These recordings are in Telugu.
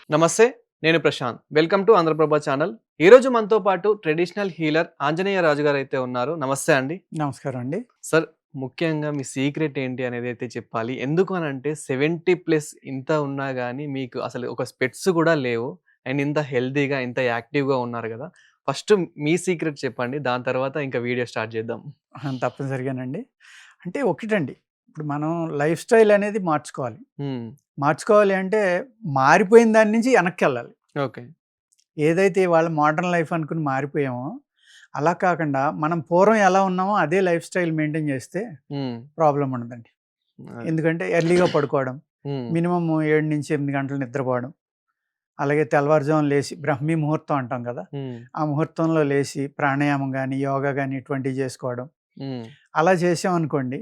నమస్తే. నేను Prashanth. Welcome to Andhraprabha channel. ఈరోజు మనతో పాటు ట్రెడిషనల్ హీలర్ ఆంజనేయ రాజు గారైతే ఉన్నారు. నమస్తే అండి. నమస్కారం అండి. సార్, ముఖ్యంగా మీ సీక్రెట్ ఏంటి అనేదైతే చెప్పాలి. ఎందుకు అనంటే 70+ ఇంత ఉన్నా గానీ మీకు అసలు ఒక స్పెట్స్ కూడా లేవు. అండ్ ఇంత హెల్తీగా, ఇంత యాక్టివ్‌గా ఉన్నారు గదా! ఫస్ట్ మీ సీక్రెట్ చెప్పండి. దాని తర్వాత ఇంకా వీడియో స్టార్ట్ చేద్దాం. తప్పనిసరిగానండి. అంటే ఒకటండి, ఇప్పుడు మనం లైఫ్ స్టైల్ అనేది మార్చుకోవాలి. హ్మ్. మార్చుకోవాలి అంటే మారిపోయిన దాని నుంచి వెనక్కెళ్ళాలి. ఓకే. ఏదైతే ఇవాళ మోడర్న్ లైఫ్ అనుకుని మారిపోయామో, అలా కాకుండా మనం పూర్వం ఎలా ఉన్నామో అదే లైఫ్ స్టైల్ మెయింటైన్ చేస్తే హ్మ్. ప్రాబ్లమ్ ఉండదండి. అది. ఎందుకంటే ఎర్లీగా పడుకోవడం, హ్మ్. మినిమమ్ 7-8 గంటలు నిద్రపోవడం, అలాగే తెల్లవారుజామున లేసి బ్రహ్మీ ముహూర్తం అంటాం కదా! హ్మ్. ఆ ముహూర్తంలో లేసి ప్రాణాయామం గానీ, యోగా గానీ ఇటువంటివి చేసుకోవడం. హ్మ్. అలా చేసామనుకోండి,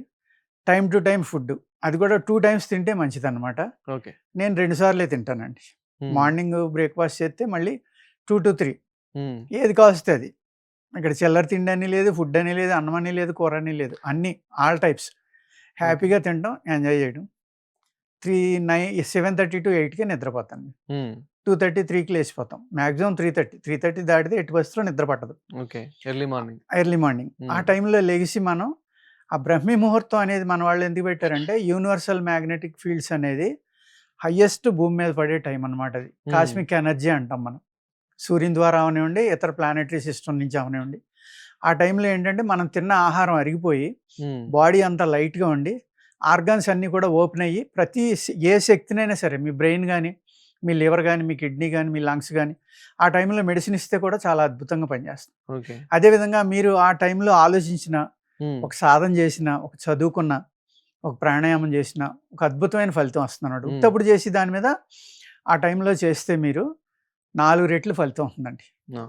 టైమ్ టు టైమ్ ఫుడ్డు. అది కూడా 2 టైమ్స్ తింటే మంచిదనమాట. ఓకే. నేను 2 సార్లే తింటానండి. హ్మ్. మార్నింగ్ బ్రేక్‌ఫాస్ట్ చేస్తే మళ్ళీ 2-3 హ్మ్. ఏది కావస్తే అది. ఇక్కడ చిల్లర తిండని లేదు, ఫుడ్డని లేదు, అన్నమని లేదు, కూరని లేదు. అన్నీ ఆల్ టైప్స్. ఓకే. హ్యాపీగా తినడం, ఎంజాయ్ చేయడం. 7:30-8కే నిద్రపోతాను. హ్మ్. 2:30, 3కి లేచిపోతాం. మాక్సిమం 3:30. 3:30 దాటితే ఎట్టి పరిస్థితిలో నిద్ర పట్టదు. Okay. Early morning. Early morning. ఆ హ్మ్. టైంలో లెగిసి మనం ఆ బ్రహ్మీ ముహూర్తం అనేది మన వాళ్ళు ఎందుకు పెట్టారంటే, యూనివర్సల్ మ్యాగ్నెటిక్ ఫీల్డ్స్ అనేది హైయెస్ట్ భూమి మీద పడే టైం అనమాట అది. హ్మ్. కాస్మిక్ ఎనర్జీ అంటాం మనం. సూర్యుని ద్వారా అవనివ్వండి, ఇతర ప్లానెటరీ సిస్టమ్ నుంచి అవనివ్వండి. ఆ టైంలో ఏంటంటే మనం తిన్న ఆహారం అరిగిపోయి, హ్మ్. బాడీ అంతా లైట్‌గా ఉండి, ఆర్గాన్స్ అన్నీ కూడా ఓపెన్ అయ్యి ఏ శక్తినైనా సరే, మీ బ్రెయిన్ గాని, మీ లివర్ గాని, మీ కిడ్నీ గాని, మీ లంగ్స్ గాని, ఆ టైంలో మెడిసిన్ ఇస్తే కూడా చాలా అద్భుతంగా పనిచేస్తుంది. ఓకే. అదేవిధంగా మీరు ఆ టైంలో ఆలోచించిన, హ్మ్. ఒక సాధన చేసిన, ఒక చదువుకున్న, ఒక ప్రాణాయామం చేసిన, ఒక అద్భుతమైన ఫలితం వస్తుందన్నమాట. హ్మ్. ఉత్తప్పుడు చేసి దాని మీద ఆ టైంలో చేస్తే మీరు 4 రెట్లు ఫలితం వస్తుందండి. ఆ!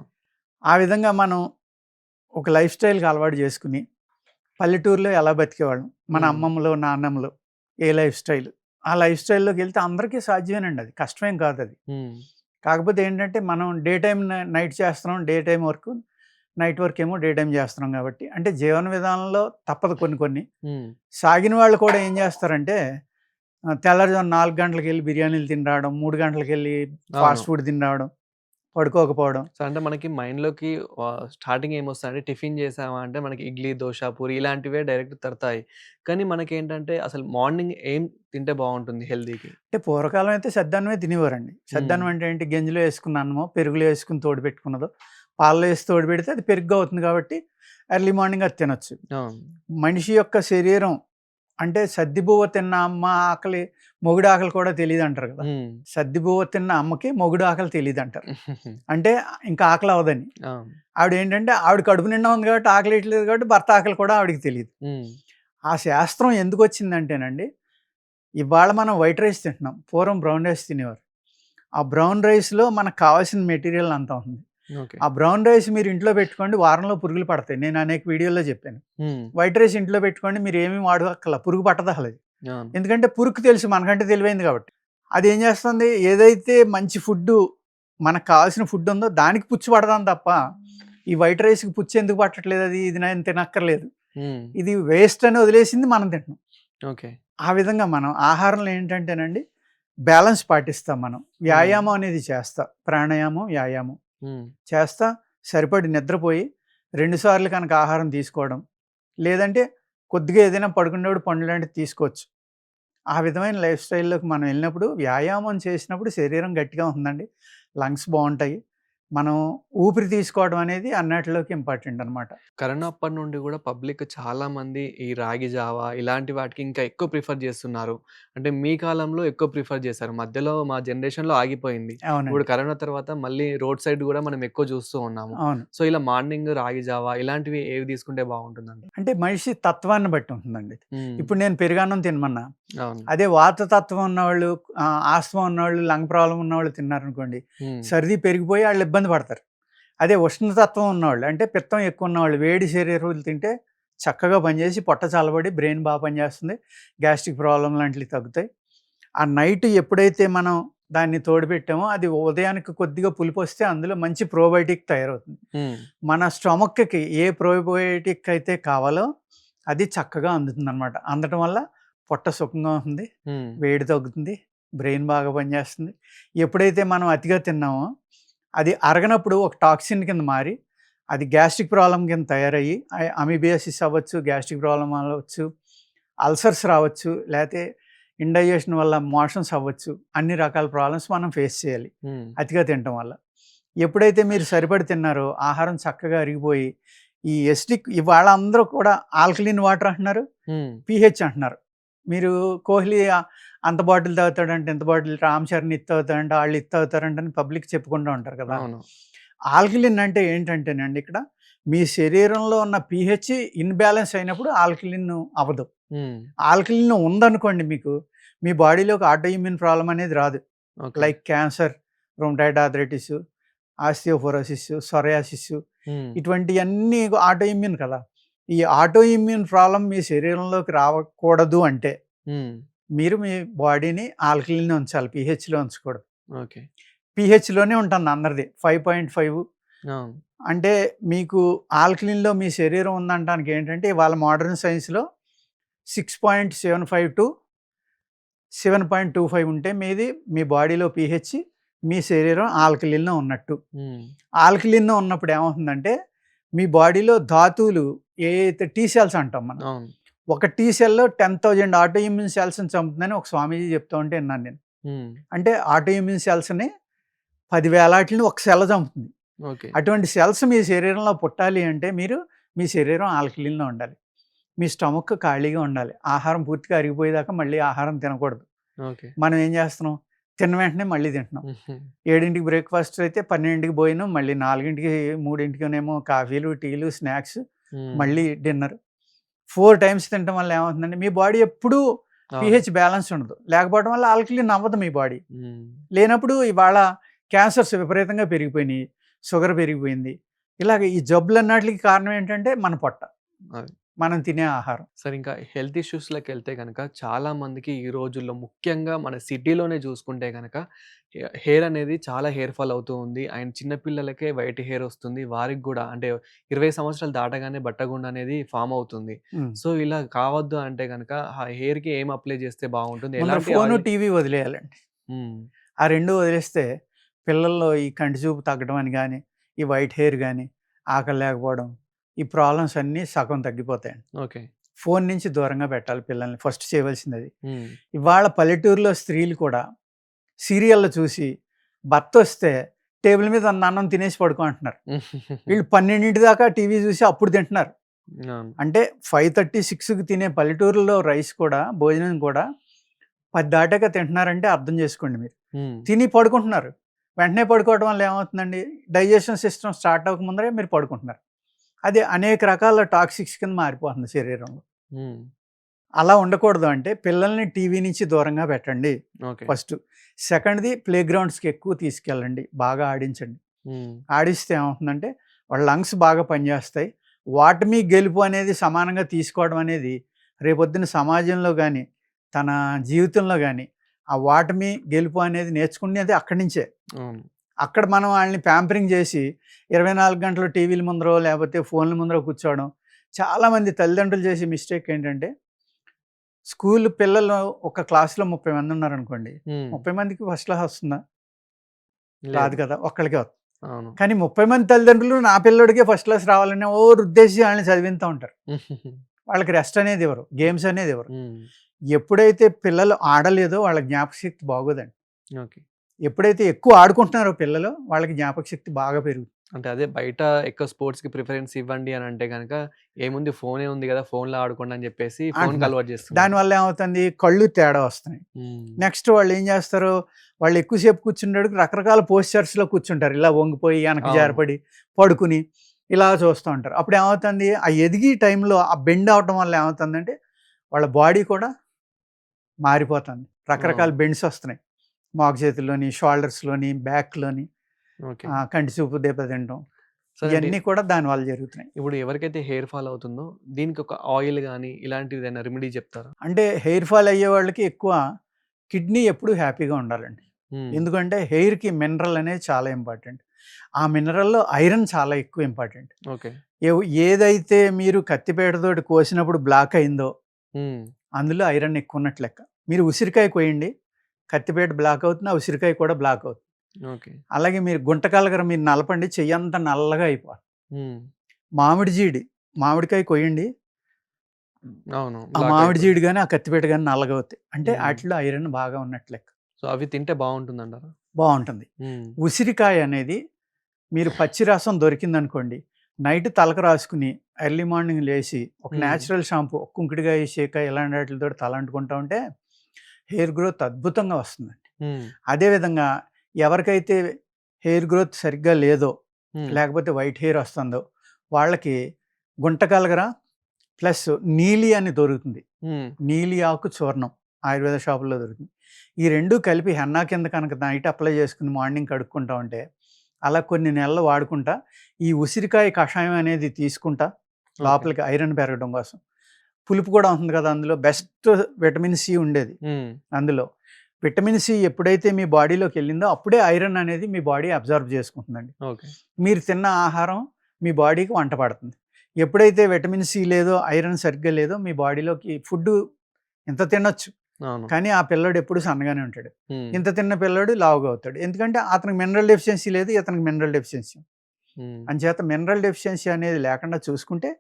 ఆ విధంగా మనం ఒక లైఫ్ స్టైల్‌కి అలవాటు చేసుకొని, పల్లెటూరులో ఎలా బతికేవాళ్ళం, మన హ్మ్. అమ్మమ్మలు, నాన్నమ్మలు ఏ లైఫ్ స్టైల్, ఆ లైఫ్ స్టైల్‌లోకెళ్తే అందరికీ సాధ్యమేనండి అది. కష్టమేం కాదది. హ్మ్. కాకపోతే ఏంటంటే మనం డే టైమ్ నైట్ చేస్తున్నాం. Day time work, night work ఏమో డే టైమ్ చేస్తున్నాం కాబట్టి, అంటే జీవన విధానంలో తప్పదు కొన్ని కొన్ని. హ్మ్. సాగిన వాళ్ళు కూడా ఏం చేస్తారంటే, తెల్లారుజామున 4 గంటలకెళ్ళి బిర్యానీలు తిని రావడం, 3 గంటలకెళ్ళి అవును. ఫాస్ట్ ఫుడ్ తిని రావడం, పడుకోకపోవడం. సో, అంటే మనకి మైండ్‌లోకి స్టార్టింగ్ ఏమొస్తదంటే టిఫిన్ చేసామా అంటే మనకి ఇడ్లీ, దోస, పూరి ఇలాంటివే డైరెక్ట్ తడతాయి. కానీ మనకేంటంటే అసలు మార్నింగ్ ఏం తింటే బావుంటుంది హెల్తీకి? అంటే పూర్వకాలం అయితే సద్దన్నమే తినేవారండి. హ్మ్. సద్దన్నం అంటే ఏంటి? గంజిలో ఏసుకున్న అన్నమో, పెరుగులో ఏసుకొని తోడు పెట్టుకున్నదో, పాలలో ఏసి తోడు పెడితే అది పెరుగ్గా అవుతుంది కాబట్టి ఎర్లీ మార్నింగ్ అది తినొచ్చు. అవును. మనిషి యొక్క శరీరం అంటే సద్దిబువ్వ తిన్న అమ్మ ఆకలి, మొగుడు ఆకలి కూడా తెలీదంటారు కదా! హ్మ్. సద్దిబువ్వ తిన్న అమ్మకి మొగుడు ఆకలి తెలీదంటారు. అంటే ఇంకా ఆకలి అవ్వదని. అవును. ఆవిడేంటంటే ఆవిడ కడుపు నిండా ఉంది కాబట్టి ఆకలేయట్లేదు కాబట్టి భర్త ఆకలి కూడా ఆవిడకి తెలీదు. హ్మ్. ఆ శాస్త్రం ఎందుకొచ్చిందంటేనండి, ఇవాళ మనం వైట్ రైస్ తింటున్నాం. పూర్వం బ్రౌన్ రైస్ తినేవారు. ఆ బ్రౌన్ రైస్‌లో మనకు కావాల్సిన మెటీరియల్ అంతా ఉంది. ఓకే. ఆ బ్రౌన్ రైస్ మీరు ఇంట్లో పెట్టుకోండి, వారంలో పురుగులు పడతాయి. నేను అనేక వీడియోల్లో చెప్పాను. హ్మ్. వైట్ రైస్ ఇంట్లో పెట్టుకోండి, మీరేమి వాడక్కర్లా. పురుగు పట్టదసలది. అవును. ఎందుకంటే పురుగుకి తెలుసు మనకంటే తెలివైంది కాబట్టి. అదేం చేస్తుంది, ఏదైతే మంచి ఫుడ్డు, మనకు కావాల్సిన ఫుడ్ ఉందో దానికి పుచ్చు పడదాం తప్ప, ఈ వైట్ రైస్‌కి పుచ్చు ఎందుకు పట్టట్లేదు అది, ఇది నేను తినక్కర్లేదు. హ్మ్. ఇది వేస్ట్ అని వదిలేసింది మనం తింటున్నాం. ఓకే. ఆ విధంగా మనం ఆహారంలో ఏంటంటేనండి, బ్యాలెన్స్ పాటిస్తాం మనం. హ్మ్. వ్యాయామం అనేది చేస్తా. ప్రాణాయామం, వ్యాయామం హ్మ్. చేస్తా. సరిపడి నిద్రపోయి 2 సార్లు కనుక ఆహారం తీసుకోవడం. లేదంటే కొద్దిగా ఏదైనా పడుకునేటప్పుడు పండు లాంటిది తీసుకోవచ్చు. ఆ విధమైన లైఫ్ స్టైల్‌లోకి మనం వెళ్ళినప్పుడు, వ్యాయామం చేసినప్పుడు శరీరం గట్టిగా ఉంటుందండి. లంగ్స్ బావుంటాయి. మనం ఊపిరి తీసుకోవడం అనేది అన్నిటిలోకి ఇంపార్టెంట్ అనమాట. కరోనా అప్పటి నుండి గూడా పబ్లిక్ చాలామంది ఈ రాగి జావా ఇలాంటి వాటికి ఇంకా ఎక్కువ ప్రిఫర్ జేస్తున్నారు. అంటే మీ కాలంలో ఎక్కువ ప్రిఫర్ జేశారు. మధ్యలో మా జనరేషన్‌లో ఆగిపోయింది. ఇప్పుడు అవునండి. కరోనా తర్వాత మళ్ళీ రోడ్ సైడ్ గూడా మనం ఎక్కువ జూస్తూ ఉన్నాము. అవును. సో, ఇలా మార్నింగ్ రాగి జావా ఇలాంటివి ఏవి తీసుకుంటే బావుంటుందండి? అంటే మనిషి తత్వాన్ని బట్టి ఉంటుందండి. హ్మ్. ఇప్పుడు నేను పెరుగన్నం తినమన్నా, అవును. అదే వాతతత్వం ఉన్నవాళ్ళు, ఆస్తమా ఉన్నవాళ్ళు, లంగ్ ప్రాబ్లమ్ ఉన్నవాళ్ళు తిన్నారనుకోండి, హ్మ్. సర్ది పెరిగిపోయి ఆళ్ళు ఇబ్బంది పడతారు. అదే ఉష్ణతత్వం ఉన్నవాళ్ళు, అంటే పిత్తం ఎక్కువ ఉన్నవాళ్ళు, వేడి శరీరాలు తింటే చక్కగా పనిచేసి పొట్ట చల్లబడి బ్రెయిన్ బాగా పనిచేస్తుంది. గ్యాస్ట్రిక్ ప్రాబ్లమ్ లాంటివి తగ్గుతాయి. ఆ నైట్ ఎప్పుడైతే మనం దాన్ని తోడుపెట్టామో అది ఉదయానికి కొద్దిగా పులిపొస్తే అందులో మంచి ప్రోబయోటిక్ తయారవుతుంది. హ్మ్. మన స్టొమక్‌కి ఏ ప్రోబయోటిక్ అయితే కావాలో అది చక్కగా అందుతుందనమాట. అందటం వల్ల పొట్ట సుఖంగా ఉంటుంది, హ్మ్. వేడి తగ్గుతుంది, బ్రెయిన్ బాగా పనిచేస్తుంది. ఎప్పుడైతే మనం అతిగా తిన్నామో అది అరగనప్పుడు ఒక టాక్సిన్ కింద మారి అది గ్యాస్ట్రిక్ ప్రాబ్లమ్ కింద తయారయ్యి అమీబియాసిస్ అవ్వచ్చు, గ్యాస్ట్రిక్ ప్రాబ్లమ్ అవ్వచ్చు, అల్సర్స్ రావచ్చు, లేతే ఇండైజెషన్ వల్ల మోషన్స్ అవ్వచ్చు. అన్ని రకాల ప్రాబ్లమ్స్ మనం ఫేస్ చేయాలి హ్మ్. అతిగా తినటం వల్ల. ఎప్పుడైతే మీరు సరిపడి తిన్నారో ఆహారం చక్కగా అరిగిపోయి ఈ ఎసిడిక్ ఇవాళ అందరూ కూడా ఆల్కలీన్ వాటర్ అంటున్నారు, హ్మ్. పీహెచ్ అంటున్నారు. మీరు కోహ్లీ అంత బాటిల్ తాగుతాడంటే ఇంత బాటిల్, రామ్ చరణ్ ఇది తాగుతాడంటే వాళ్ళు ఇది తాగుతారంటే అని పబ్లిక్ చెప్పుకుంటూ ఉంటారు కదా! అవును. ఆల్కలీన్ అంటే ఏంటంటేనండి ఇక్కడ మీ శరీరంలో ఉన్న పీహెచ్ ఇన్‌బాలెన్స్ అయినప్పుడు ఆల్కలీన్ అవ్వదు. హ్మ్. ఆల్కలీన్ ఉందనుకోండి మీకు, మీ బాడీలోకి ఆటో ఇమ్యూన్ ప్రాబ్లమ్ అనేది రాదు. Okay. Like cancer, rheumatoid arthritis, osteoporosis, psoriasis హ్మ్. ఇటువంటియన్నీ ఆటో ఇమ్యూన్ కదా! ఈ ఆటో ఇమ్యూన్ ప్రాబ్లమ్ మీ శరీరంలోకి రావకూడదు అంటే, హ్మ్. మీరు మీ బాడీని ఆల్కలీన్‌లో ఉంచాలి. పీహెచ్‌లో ఉంచకూడదు. ఓకే. పీహెచ్‌లోనే ఉంటుంది అందరిది 5.5. అవును. అంటే మీకు ఆల్కలీన్‌లో మీ శరీరం ఉందనటానికి ఏంటంటే, ఇవాళ మోడర్న్ సైన్స్‌లో 6.75 టు 7.25 ఉంటే మీ బాడీలో పీహెచ్ మీ శరీరం ఆల్కలీన్‌లో ఉన్నట్టు. హ్మ్. ఆల్కలీన్‌లో ఉన్నప్పుడు ఏమవుతుందంటే, మీ బాడీలో ధాతువులు ఏయైతే టీ సెల్స్ అంటాం మనం. అవును. ఒక టీ సెల్‌లో 10,000 ఆటో ఇమ్యూన్ సెల్స్‌ని చంపుతుందని ఒక స్వామీజీ చెప్తూ ఉంటే విన్నాను నేను. హ్మ్. అంటే ఆటో ఇమ్యూన్ సెల్స్‌ని 10,000 ఆటిల్ని ఒక సెల్ చంపుతుంది. ఓకే. అటువంటి సెల్స్ మీ శరీరంలో పుట్టాలి అంటే మీ శరీరం ఆల్కలీన్‌లో ఉండాలి. మీ స్టమక్ ఖాళీగా ఉండాలి. ఆహారం పూర్తిగా అరిగిపోయేదాకా మళ్ళీ ఆహారం తినకూడదు. ఓకే. మనం ఏం చేస్తున్నాం? తిన్న వెంటనే మళ్ళీ తింటున్నాం. హుహు. 7కి బ్రేక్‌ఫాస్ట్ అయితే 12కి భోజనం, మళ్ళీ 4కి 3కేమో కాఫీలు, టీలు, స్నాక్స్, హ్మ్. మళ్ళీ డిన్నర్. 4 టైమ్స్ తినటం వల్ల ఏమవుతుందంటే మీ బాడీ ఎప్పుడూ అవును. పీహెచ్ బ్యాలెన్స్ ఉండదు. లేకపోవడం వల్ల ఆల్కలీన్ అవ్వదు మీ బాడీ. హ్మ్. లేనప్పుడు ఇవాళ క్యాన్సర్స్ విపరీతంగా పెరిగిపోయినియి. షుగర్ పెరిగిపోయింది. ఇలాగ ఈ జబ్బులన్నిట్లికి కారణం ఏంటంటే మన పొట్ట. అది. మనం తినే ఆహారం. సరే ఇంకా హెల్త్ ఇష్యూస్‌లోకెళ్తే గనక చాలా మందికి ఈ రోజుల్లో ముఖ్యంగా మన సిటీలోనే చూసుకుంటే గనక హెయిర్ అనేది చాలా హెయిర్ ఫాల్ అవుతూ ఉంది. అండ్ చిన్న పిల్లలకే వైట్ హెయిర్ వస్తుంది. వారికి గూడా అంటే 20 సంవత్సరాలు దాటగానే బట్టగుండు అనేది ఫార్మ్ అవుతుంది. హ్మ్. సో, ఇలా కావద్దు అంటే గనక ఆ హెయిర్‌కి ఏం అప్లై చేస్తే బాగుంటుంది? ముందర ఎలాంటి ఫోను, ఆయిల్ టీవీ వదిలేయాలండి. హ్మ్. ఆ 2 వదిలేస్తే పిల్లల్లో ఈ కంటి చూపు తగ్గడం అని గాని, ఈ వైట్ హెయిర్ గాని, ఆకలి లేకపోవడం, ఈ ప్రాబ్లమ్స్ అన్నీ సగం తగ్గిపోతాయండి. ఓకే. ఫోను నుంచి దూరంగా పెట్టాలి పిల్లల్ని. ఫస్ట్ చేయవలసిందది. హ్మ్. ఇవాళ పల్లెటూరులో స్త్రీలు కూడా సీరియల్‌లు చూసి భర్తొస్తే టేబుల్ మీద ఉన్న అన్నం తినేసి పడుకో అంటున్నారు. వీళ్ళు 12 దాకా టీవీ చూసి అప్పుడు తింటున్నారు. అవును. అంటే 5:30, 6కి తినే పల్లెటూరులో రైస్ కూడా, భోజనం కూడా 10 దాటాక తింటున్నారంటే అర్థం చేసుకోండి మీరు. హ్మ్. తిని పడుకుంటున్నారు. వెంటనే పడుకోవడం వల్ల ఏమవుతుందండి, డైజెషన్ సిస్టమ్ స్టార్ట్ అవ్వక ముందరే మీరు పడుకుంటున్నారు. అది అనేక రకాల టాక్సిక్స్ కింద మారిపోతుంది శరీరంలో. హ్మ్. అలా ఉండకూడదు అంటే పిల్లల్ని టీవీ నుంచి దూరంగా పెట్టండి ఓకే. ఫస్టు. సెకండ్‌ది ప్లే గ్రౌండ్స్‌కి ఎక్కువ తీసుకెళ్ళండి. బాగా ఆడించండి. హ్మ్. ఆడిస్తే ఏమవుతుందంటే వాళ్ళ లంగ్స్ బాగా పనిచేస్తాయి. ఓటమి, గెలుపు అనేది సమానంగా తీసుకోవడం అనేది రేపొద్దున సమాజంలో గాని, తన జీవితంలో గాని ఆ ఓటమి, గెలుపు అనేది నేర్చుకునేది అక్కడి నుంచే. అవును. అక్కడ మనం ఆళ్ళని ప్యాంపరింగ్ చేసి 24 గంటలు టీవీల ముందరో, లేపోతే ఫోన్‌ల ముందరో కూర్చోవడం. చాలామంది తల్లిదండ్రులు చేసే మిస్టేక్ ఏంటంటే, స్కూలు పిల్లలు ఒక క్లాస్‌లో 30 మంది ఉన్నారనుకోండి. హ్మ్. 30 మందికి ఫస్ట్ క్లాస్ వస్తుందా? రాదు లేదు. కదా! ఒక్కళ్ళకే వస్తుంది. అవును. కానీ 30 మంది తల్లిదండ్రులు నా పిల్లోడికే ఫస్ట్ క్లాస్ రావాలని రుద్దేశి ఆళ్ళని చదివింతా ఉంటారు. వాళ్ళకి రెస్ట్ అనేది ఇవ్వరు. గేమ్స్ అనేది ఇవ్వరు. హ్మ్. ఎప్పుడైతే పిల్లలు ఆడలేదో వాళ్ళ జ్ఞాపకశక్తి బాగోదండి. ఓకే. ఎప్పుడైతే ఎక్కువ ఆడుకుంటున్నారో పిల్లలు వాళ్ళకి జ్ఞాపకశక్తి బాగా పెరుగుతుంది. అంటే అదే బయట ఎక్కువ స్పోర్ట్స్‌కి ప్రిఫరెన్స్ ఇవ్వండి అనంటే గనక, ఏముంది ఫోనే ఉంది గదా! ఫోన్‌లో ఆడుకోండి అని జెప్పేసి ఫోన్‌కి అంటున్నారు. అలవాటు జేస్తున్నారు. దానివల్ల ఏమవుతుంది కళ్ళు తేడా వస్తున్నాయి. హ్మ్. నెక్స్ట్ వాళ్ళు ఏం చేస్తారు, వాళ్ళు ఎక్కువ సేపు కూర్చునేటప్పటికి రకరకాల పోస్చర్స్‌లో కూర్చుంటారు. ఇలా వంగిపోయి, వెనక్కి అవును. జారపడి, పడుకుని ఇలా చూస్తూ ఉంటారు. అప్పుడు ఏమవుతుంది ఆ ఎదిగే టైంలో ఆ బెండ్ అవ్వటం వల్ల ఏమవుతుందంటే వాళ్ళ బాడీ కూడా మారిపోతుంది. రకరకాల అవును. బెండ్స్ వస్తున్నాయి. మోకాళ్ళ షోల్డర్స్‌లోని, బ్యాక్‌లోని ఓకే. కంటి చూపు దెబ్బతినటం. సరే అండి. ఇయన్నీ కూడా దానివల్ల జరుగుతున్నాయి. ఇప్పుడు ఎవరికైతే హెయిర్ ఫాల్ అవుతుందో, దీనికి ఒక ఆయిల్ గాని, ఇలాంటిదేదైనా రెమెడీ జెప్తారా? అంటే హెయిర్ ఫాల్ అయ్యే వాళ్ళకి ఎక్కువ కిడ్నీ ఎప్పుడూ హ్యాపీగా ఉండాలండి. హ్మ్. ఎందుకంటే హెయిర్‌కి మినరల్ అనేది చాలా ఇంపార్టెంట్. ఆ మినరల్‌లో ఐరన్ చాలా ఎక్కువ ఇంపార్టెంట్. ఓకే. ఏదైతే మీరు కత్తిపీటతోటి కోసినప్పుడు బ్లాక్ అయిందో, హ్మ్. అందులో ఐరన్ ఎక్కువ ఉన్నట్టు లెక్క. మీరు ఉసిరికాయ కోయండి, కత్తిపీట బ్లాక్ అవుతుంది, ఆ ఉసిరికాయ కూడా బ్లాక్ అవుతుంది. ఓకే. అలాగే మీరు గుంటకలగర మీరు నలపండి, చెయ్యంతా నల్లగా అయిపోతుంది. హ్మ్. మామిడికాయ కొయ్యండి, అవును. ఆ బ్లాక్ మామిడి అయిపోద్ది. జీడి గాని, ఆ కత్తిపీట గాని నల్లగా అవుతాయి. అంటే హ్మ్. ఆటిలో ఐరన్ బాగా ఉన్నట్టు లెక్క. సో, అవి తింటే బావుంటుందంటారా? బావుంటుంది. హ్మ్. ఉసిరికాయ అనేది మీరు పచ్చి రసం దొరికిందనుకోండి, నైట్ తలకు రాసుకుని, ఎర్లీ మార్నింగ్ లేసి, ఒక హ్మ్. నేచురల్ షాంపూ, ఒక కుంకుడుకాయ, షేకాయ ఇలాంటి వాటిలతోటి తల అంటుకుంటా ఉంటే, హెయిర్ గ్రోత్ అద్భుతంగా వస్తుందండి. హ్మ్. అదేవిధంగా ఎవరికైతే హెయిర్ గ్రోత్ సరిగ్గా లేదో, హ్మ్. లేకపోతే వైట్ హెయిర్ వస్తుందో, వాళ్ళకి గుంటకలగర ప్లస్ నీలి అని దొరుకుతుంది. హ్మ్. నీలి ఆకు చూర్ణం ఆయుర్వేద షాపుల్లో దొరుకుతుంది. ఈ 2 కలిపి హెన్నా కింద కనుక నైట్ అప్లై చేసుకొని మార్నింగ్ కడుక్కుంటా ఉంటే, అలా కొన్ని నెలలు వాడుకుంటా, ఈ ఉసిరికాయ కషాయం అనేది తీసుకుంటా, ఓకే. లోపలికి ఐరన్ పెరగడం కోసం. పులుపు కూడా ఉంటుంది కదా! అందులో బెస్ట్ విటమిన్ సి ఉండేది హ్మ్. అందులో. విటమిన్ సి ఎప్పుడైతే మీ బాడీలోకెళ్ళిందో అప్పుడే ఐరన్ అనేది మీ బాడీ అబ్జార్బ్ చేసుకుంటుందండి. ఓకే. మీరు తిన్న ఆహారం మీ బాడీకి వంట పడుతుంది. ఎప్పుడైతే విటమిన్ సి లేదో, ఐరన్ సరిగ్గా లేదో మీ బాడీలోకి ఫుడ్డు ఇంత తినొచ్చు. అవును. కానీ ఆ పిల్లోడు ఎప్పుడు సన్నగానే ఉంటాడు. హ్మ్. ఇంత తిన్న పిల్లోడు లావుగా అవుతాడు. ఎందుకంటే అతనికి మినరల్ డెఫిషియన్సీ లేదు, ఇతనికి మినరల్ డెఫిషియన్సీ. హ్మ్. అంచేత మినరల్ డెఫిషియన్సీ అనేది లేకుండా చూసుకుంటే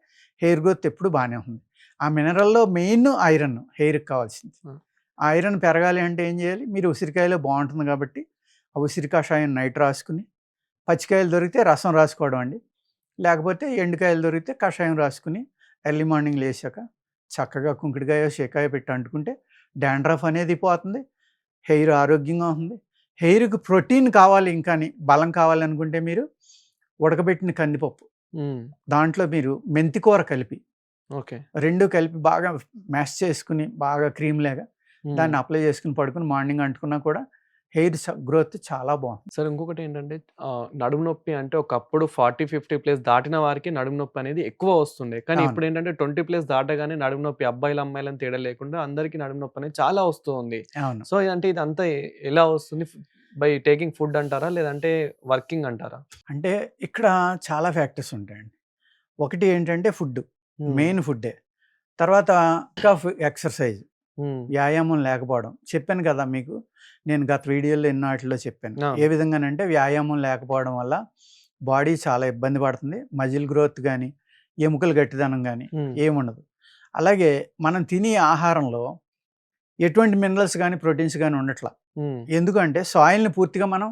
హెయిర్ గ్రోత్ ఎప్పుడు బానే ఉంది. ఆ మినరల్‌లో మెయిన్ ఐరన్ హెయిర్‌కి కావాల్సింది. ఆ! ఆ ఐరన్ పెరగాలి అంటే ఏం చేయాలి? మీరు ఉసిరికాయలో బావుంటుంది కాబట్టి, ఆ ఉసిరి కషాయం నైట్ రాసుకొని, పచ్చికాయలు దొరికితే రసం రాసుకోవడం అండి. లేకపోతే ఎండుకాయలు దొరికితే కషాయం రాసుకొని, ఎర్లీ మార్నింగ్ లేచాక చక్కగా కుంకుడుకాయో, షేకాయో పెట్టి అంటుకుంటే డాండ్రఫ్ అనేది పోతుంది. హెయిర్ ఆరోగ్యంగా ఉంటుంది. హెయిర్‌కి ప్రోటీన్ కావాలి ఇంకాని, బలం కావాలనుకుంటే మీరు ఉడకబెట్టిన కందిపప్పు, హ్మ్. దాంట్లో మీరు మెంతి కూర కలిపి, ఓకే. 2 కలిపి బాగా మ్యాష్ చేసుకొని, బాగా క్రీమ్‌లాగా హ్మ్. దాన్ని అప్లై చేసుకొని పడుకొని మార్నింగ్ అంటుకున్నా కూడా హెయిర్ గ్రోత్ చాలా బావుంటుంది. సార్ ఇంకొకటేంటంటే నడుము నొప్పి అంటే ఒకప్పుడు 40, 50 ప్లస్ దాటిన వారికి నడుము నొప్పి అనేది ఎక్కువ వస్తుండే. కానీ అవును. ఇప్పుడేంటంటే 20 ప్లస్ దాటగానే నడుము నొప్పి అబ్బాయిలు, అమ్మాయిలని తేడా లేకుండా అందరికి నడుము నొప్పి అనేది చాలా వస్తూ ఉంది. అవును. సో, అంటే ఇదంతా ఎలా వస్తుంది? బై టేకింగ్ ఫుడ్ అంటారా? లేదంటే వర్కింగ్ అంటారా? అంటే ఇక్కడ చాలా ఫ్యాక్టర్స్ ఉంటాయండి. ఒకటి ఏంటంటే ఫుడ్డు. హ్మ్. మెయిన్ ఫుడ్డే. తర్వాత ఆఫ్ ఎక్సర్‌సైజ్. హ్మ్. వ్యాయామం లేకపోవడం. చెప్పాను కదా మీకు. నేను గత వీడియోలో ఎన్నో ఆటిల్లో చెప్పాను. ఏ అవును. విధంగానంటే వ్యాయామం లేకపోవడం వల్ల బాడీ చాలా ఇబ్బంది పడుతుంది. మజిల్ గ్రోత్ గాని, ఎముకలు గట్టిదనం గాని హ్మ్. ఏముండదు. అలాగే మనం తినే ఆహారంలో ఎటువంటి మినరల్స్ గాని, ప్రోటీన్స్ గాని ఉండట్ల. హ్మ్. ఎందుకంటే సాయిల్‌ని పూర్తిగా మనం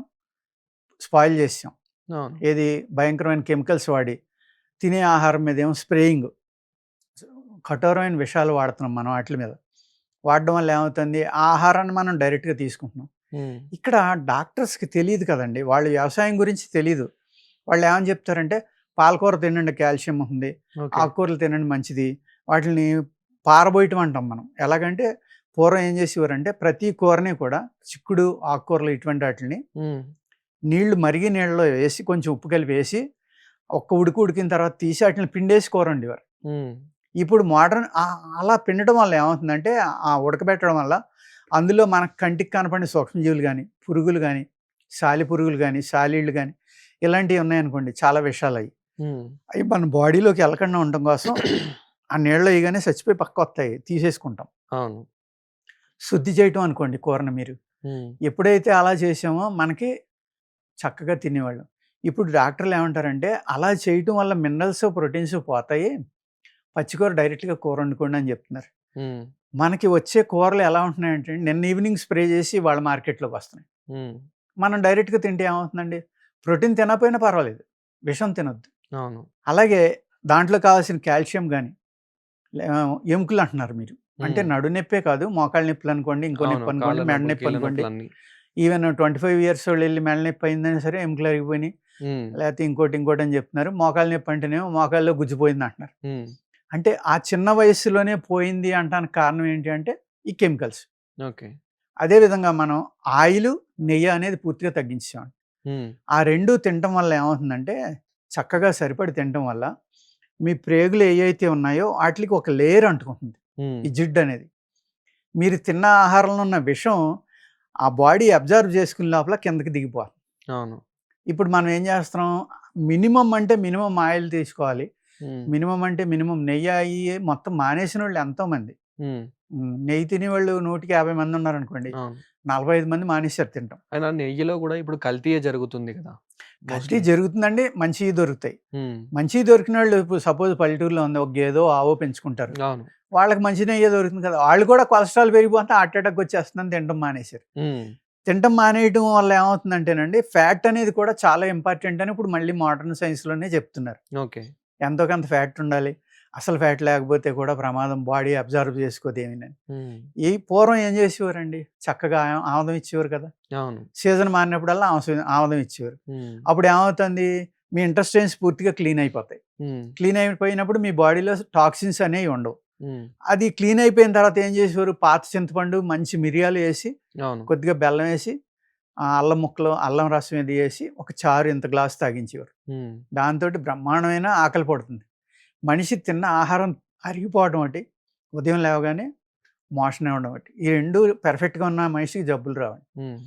స్పాయిల్ చేసేసాం. అవును. ఏది భయంకరమైన కెమికల్స్ వాడి, తినే ఆహారం మీదేమో స్ప్రేయింగ్. కఠోరమైన విషాలు వాడుతున్నాం మనం ఆటిల మీద. వాడడం వల్ల ఏమవుతుంది? ఆ ఆహారాన్ని మనం డైరెక్ట్‌గా తీసుకుంటున్నాం. హ్మ్. ఇక్కడ డాక్టర్స్‌కి తెలీదు కదండీ! వాళ్ళు వ్యవసాయం గురించి తెలీదు. వాళ్ళేమని చెప్తారంటే, పాలకూర తినండి కాల్షియం ఉంది. ఓకే. ఆకుకూరలు తినండి మంచిది. వాటిల్ని పారబోయటం అంటాం మనం. ఎలాగంటే పూర్వం ఏం చేసేవారంటే, ప్రతి కూరని కూడా చిక్కుడు, ఆకుకూరలు ఇటువంటి ఆటిల్ని హ్మ్. మరిగే నీళ్ళలో వేసి, కొంచెం ఉప్పు కలిపి వేసి, ఒక్క ఉడుకు ఉడికిన తర్వాత తీసి ఆటిల్ని పిండేసి కూర వండేవారు. హ్మ్. ఇప్పుడు మోడర్న్ అలా పిండడం వల్ల ఏమవుతుందంటే, ఆ ఉడకబెట్టడం వల్ల అందులో మనకు కంటికి కనపడని సూక్ష్మజీవులు గాని, పురుగులు గాని, సాలిపురుగులు గాని, సాలీళ్ళు గాని ఇలాంటివి ఉన్నాయనుకోండి చాలా విషాలయి. హ్మ్. అయి మన బాడీలోకి ఎళ్ళకుండా ఉండటం కోసం ఆ నీళ్ళలో ఎయగానే చచ్చిపోయి పక్కకొత్తాయి. తీసేసుకుంటాం. అవును. శుద్ధి చేయటం అనుకోండి కూరని మీరు. హ్మ్. ఎప్పుడైతే అలా చేసామో మనకి చక్కగా తినేవాళ్ళం. ఇప్పుడు డాక్టర్లు ఏమంటారంటే, అలా చేయటం వల్ల మినరల్స్, ప్రోటీన్స్ పోతాయి. పచ్చికూర డైరెక్ట్‌గా కూర వండుకోండి అని చెప్తున్నారు. హ్మ్. మనకి వచ్చే కూరలు ఎలా ఉంటున్నాయంటే నిన్న ఈవినింగ్ స్ప్రే చేసి ఇవాళ మార్కెట్‌లోకి వస్తున్నాయి. హ్మ్. మనం డైరెక్ట్‌గా తింటే ఏమవుతుందండి? ప్రోటీన్ తినకపోయినా పర్వాలేదు. విషం తినొద్దు. అవును. అలాగే దాంట్లో కావాల్సిన కాల్షియం గాని, ఎముకలు అంటున్నారు మీరు. అంటే హ్మ్. నడునొప్పే కాదు మోకాళ్ళ నొప్పులనుకోండి, ఇంకో అవును. నొప్పి అనుకోండి, కాళ్ళ మెడ నొప్పులు, నొప్పి కీళ్ళ అనుకోండి. నొప్పులన్నీ. ఈవెన్ 25 ఇయర్స్ ఓళ్ళెళ్లి మెడ నొప్పి అయిందైనా సరే ఎముకలు అరిగిపోయినాయి. హ్మ్. లేకపోతే ఇంకోటి అని చెప్తున్నారు. మోకాళ్ళ నొప్పి అంటేనేమో మోకాల్లో గుజ్జిపోయిందంటున్నారు. హ్మ్. అంటే ఆ చిన్న వయస్సులోనే పోయింది అంటానికి కారణం ఏంటి అంటే ఈ కెమికల్స్. ఓకే. అదే విధంగా మనం ఆయిలు, నెయ్యి అనేది పూర్తిగా తగ్గించేసాం. హ్మ్. ఆ 2 తినటం వల్ల ఏమవుతుందంటే, చక్కగా సరిపడి తినటం వల్ల, మీ ప్రేగులు ఏయైతే ఉన్నాయో ఆటిలికి ఒక లేయర్ అంటుకుంటుంది. హ్మ్. ఈ జిడ్డనేది. మీరు తిన్న ఆహారంలో ఉన్న విషం ఆ బాడీ అబ్జార్బ్ చేసుకునే లోపల కిందకి దిగిపోతుంది. అవును. ఇప్పుడు మనం ఏం చేస్తున్నాం, మినిమమ్ అంటే మినిమమ్ ఆయిల్ తీసుకోవాలి. హ్మ్. మినిమమ్ అంటే మినిమమ్ నెయ్యి, అయి మొత్తం మానేసినోళ్ళు ఎంతోమంది. హ్మ్. నెయ్యి తినేవాళ్ళు 150 మంది ఉన్నారనుకోండి. అవును. 45 మంది మానేశారు తినటం. అయినా నెయ్యిలో గూడా ఇప్పుడు కల్తీయే జరుగుతుంది గదా! కల్తీ మోస్ట్‌లీ. జరుగుతుందండి. మంచియి దొరుకుతాయి. హ్మ్. మంచియి దొరికినోళ్ళు ఇప్పుడు సపోజ్ పల్లెటూరులో ఉంది. ఒక గేదో, ఆవో పెంచుకుంటారు. అవును. వాళ్ళకి మంచి నెయ్యే దొరుకుతుంది కదా! ఆళ్ళు కూడా కొలెస్ట్రాల్ పెరిగిపోతే హార్ట్ అటాక్ వచ్చేస్తుందని తినటం మానేశారు. హ్మ్. తినటం మానేయటం వల్ల ఏమవుతుందంటేనండి, ఫ్యాట్ అనేది కూడా చాలా ఇంపార్టెంట్ అని ఇప్పుడు మళ్ళీ మోడర్న్ సైన్స్‌లోనే చెప్తున్నారు. ఓకే. ఎంతో కొంత ఫ్యాట్ ఉండాలి. అసలు ఫ్యాట్ లేకపోతే కూడా ప్రమాదం, బాడీ అబ్జర్వ్ చేసుకోదు ఏమీనని. హ్మ్. ఈ పూర్వం ఏం చేసేవారండి, చక్కగా ఆముదం ఇచ్చేవారు కదా! అవును. సీజన్ మారినప్పుడల్లా ఆముదం ఇచ్చేవారు. హ్మ్. అప్పుడు ఏమవుతుంది, మీ ఇంటెస్టైన్స్ పూర్తిగా క్లీన్ అయిపోతాయి. హ్మ్. క్లీన్ అయిపోయినప్పుడు మీ బాడీలో టాక్సిన్స్ అనేవి ఉండవు. హ్మ్. అది క్లీన్ అయిపోయిన తర్వాత ఏం చేసేవారు, పాత చింతపండు, మంచి మిరియాలు ఏసి, అవును. కొద్దిగా బెల్లం ఏసి, అల్లం ముక్కలు, అల్లం రసం ఇది ఏసి, ఒక చారు ఇంత గ్లాస్ తాగించేవారు. హ్మ్. దాంతోటి బ్రహ్మాండమైన ఆకలి పడుతుంది. మనిషి తిన్న ఆహారం అరిగిపోవడం ఒకటి, ఉదయం లేవగానే మోషన్ అవ్వడం ఒకటి. ఈ 2 పర్ఫెక్ట్‌గా ఉన్న మనిషికి జబ్బులు రావండి. హ్మ్.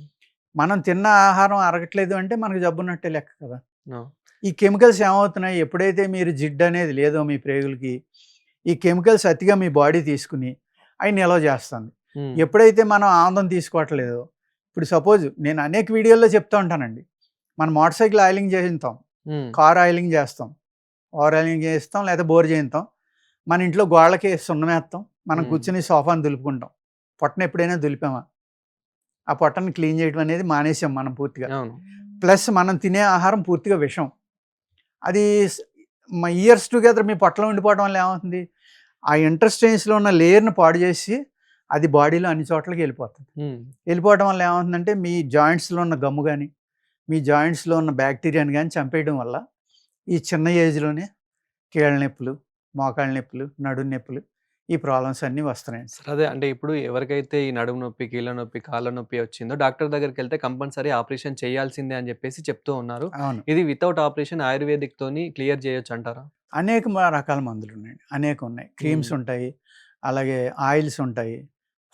మనం తిన్న ఆహారం అరగట్లేదు అంటే మనకు జబ్బున్నట్టే లెక్క కదా! ఆ! ఈ కెమికల్స్ ఏమవుతున్నాయి, ఎప్పుడైతే మీరు జిడ్డనేది లేదో మీ ప్రేగులకి, ఈ కెమికల్స్ అతిగా మీ బాడీ తీసుకుని అయి నిల్వ చేస్తుంది. హ్మ్. ఎప్పుడైతే మనం ఆనందం తీసుకోవట్లేదో, ఇప్పుడు సపోజ్ నేను అనేక వీడియోల్లో చెప్తూ ఉంటానండి. మనం మోటార్ సైకిల్ ఆయిలింగ్ చేయింతాం, హ్మ్. కార్ ఆయిలింగ్ చేస్తాం, ఓవర్ ఆయిలింగ్ చేయిస్తాం, లేదా బోర్ చేయిస్తాం. మన ఇంట్లో గోడలకి సున్నమేస్తాం, మనం హ్మ్. కూర్చొని సోఫాను దులుపుకుంటాం. పొట్టను ఎప్పుడైనా దులిపామా? ఆ పొట్టను క్లీన్ చేయడం అనేది మానేసాం మనం పూర్తిగా. అవును. ప్లస్ మనం తినే ఆహారం పూర్తిగా విషం. అది స్ ఇయర్స్ టుగెదర్ మీ పొట్టలో ఉండిపోవడం వల్ల ఏమవుతుంది, ఆ ఇంటెస్టైన్స్‌లో ఉన్న లేయర్‌ని పాడు చేసి అది బాడీలో అన్ని చోట్లకి వెళ్ళిపోతుంది. హ్మ్. వెళ్ళిపోవడం వల్ల ఏమవుతుందంటే మీ జాయింట్స్‌లో ఉన్న గమ్ము గాని, మీ జాయింట్స్‌లో ఉన్న బ్యాక్టీరియాని గాని చంపేయడం వల్ల ఈ చిన్న ఏజ్‌లోనే కీళ్ళ నొప్పులు, మోకాళ్ళ నొప్పులు, నడుము నొప్పులు ఈ ప్రాబ్లమ్స్ అన్నీ వస్తున్నాయండి. సరే అదే అంటే ఇప్పుడు ఎవరికైతే ఈ నడుము నొప్పి, కీళ్ళ నొప్పి, కాళ్ళ నొప్పి వచ్చిందో డాక్టర్ దగ్గరికెళ్తే కంపల్సరీ ఆపరేషన్ చేయాల్సిందే అని జెప్పేసి చెప్తూ ఉన్నారు. అవును. ఇది వితౌట్ ఆపరేషన్ ఆయుర్వేదిక్‌తోని క్లియర్ చేయొచ్చంటారా? అనేక రకాల మందులున్నాయండి. అనేకం ఉన్నాయి. హ్మ్. క్రీమ్స్ ఉంటాయి. అలాగే ఆయిల్స్ ఉంటాయి.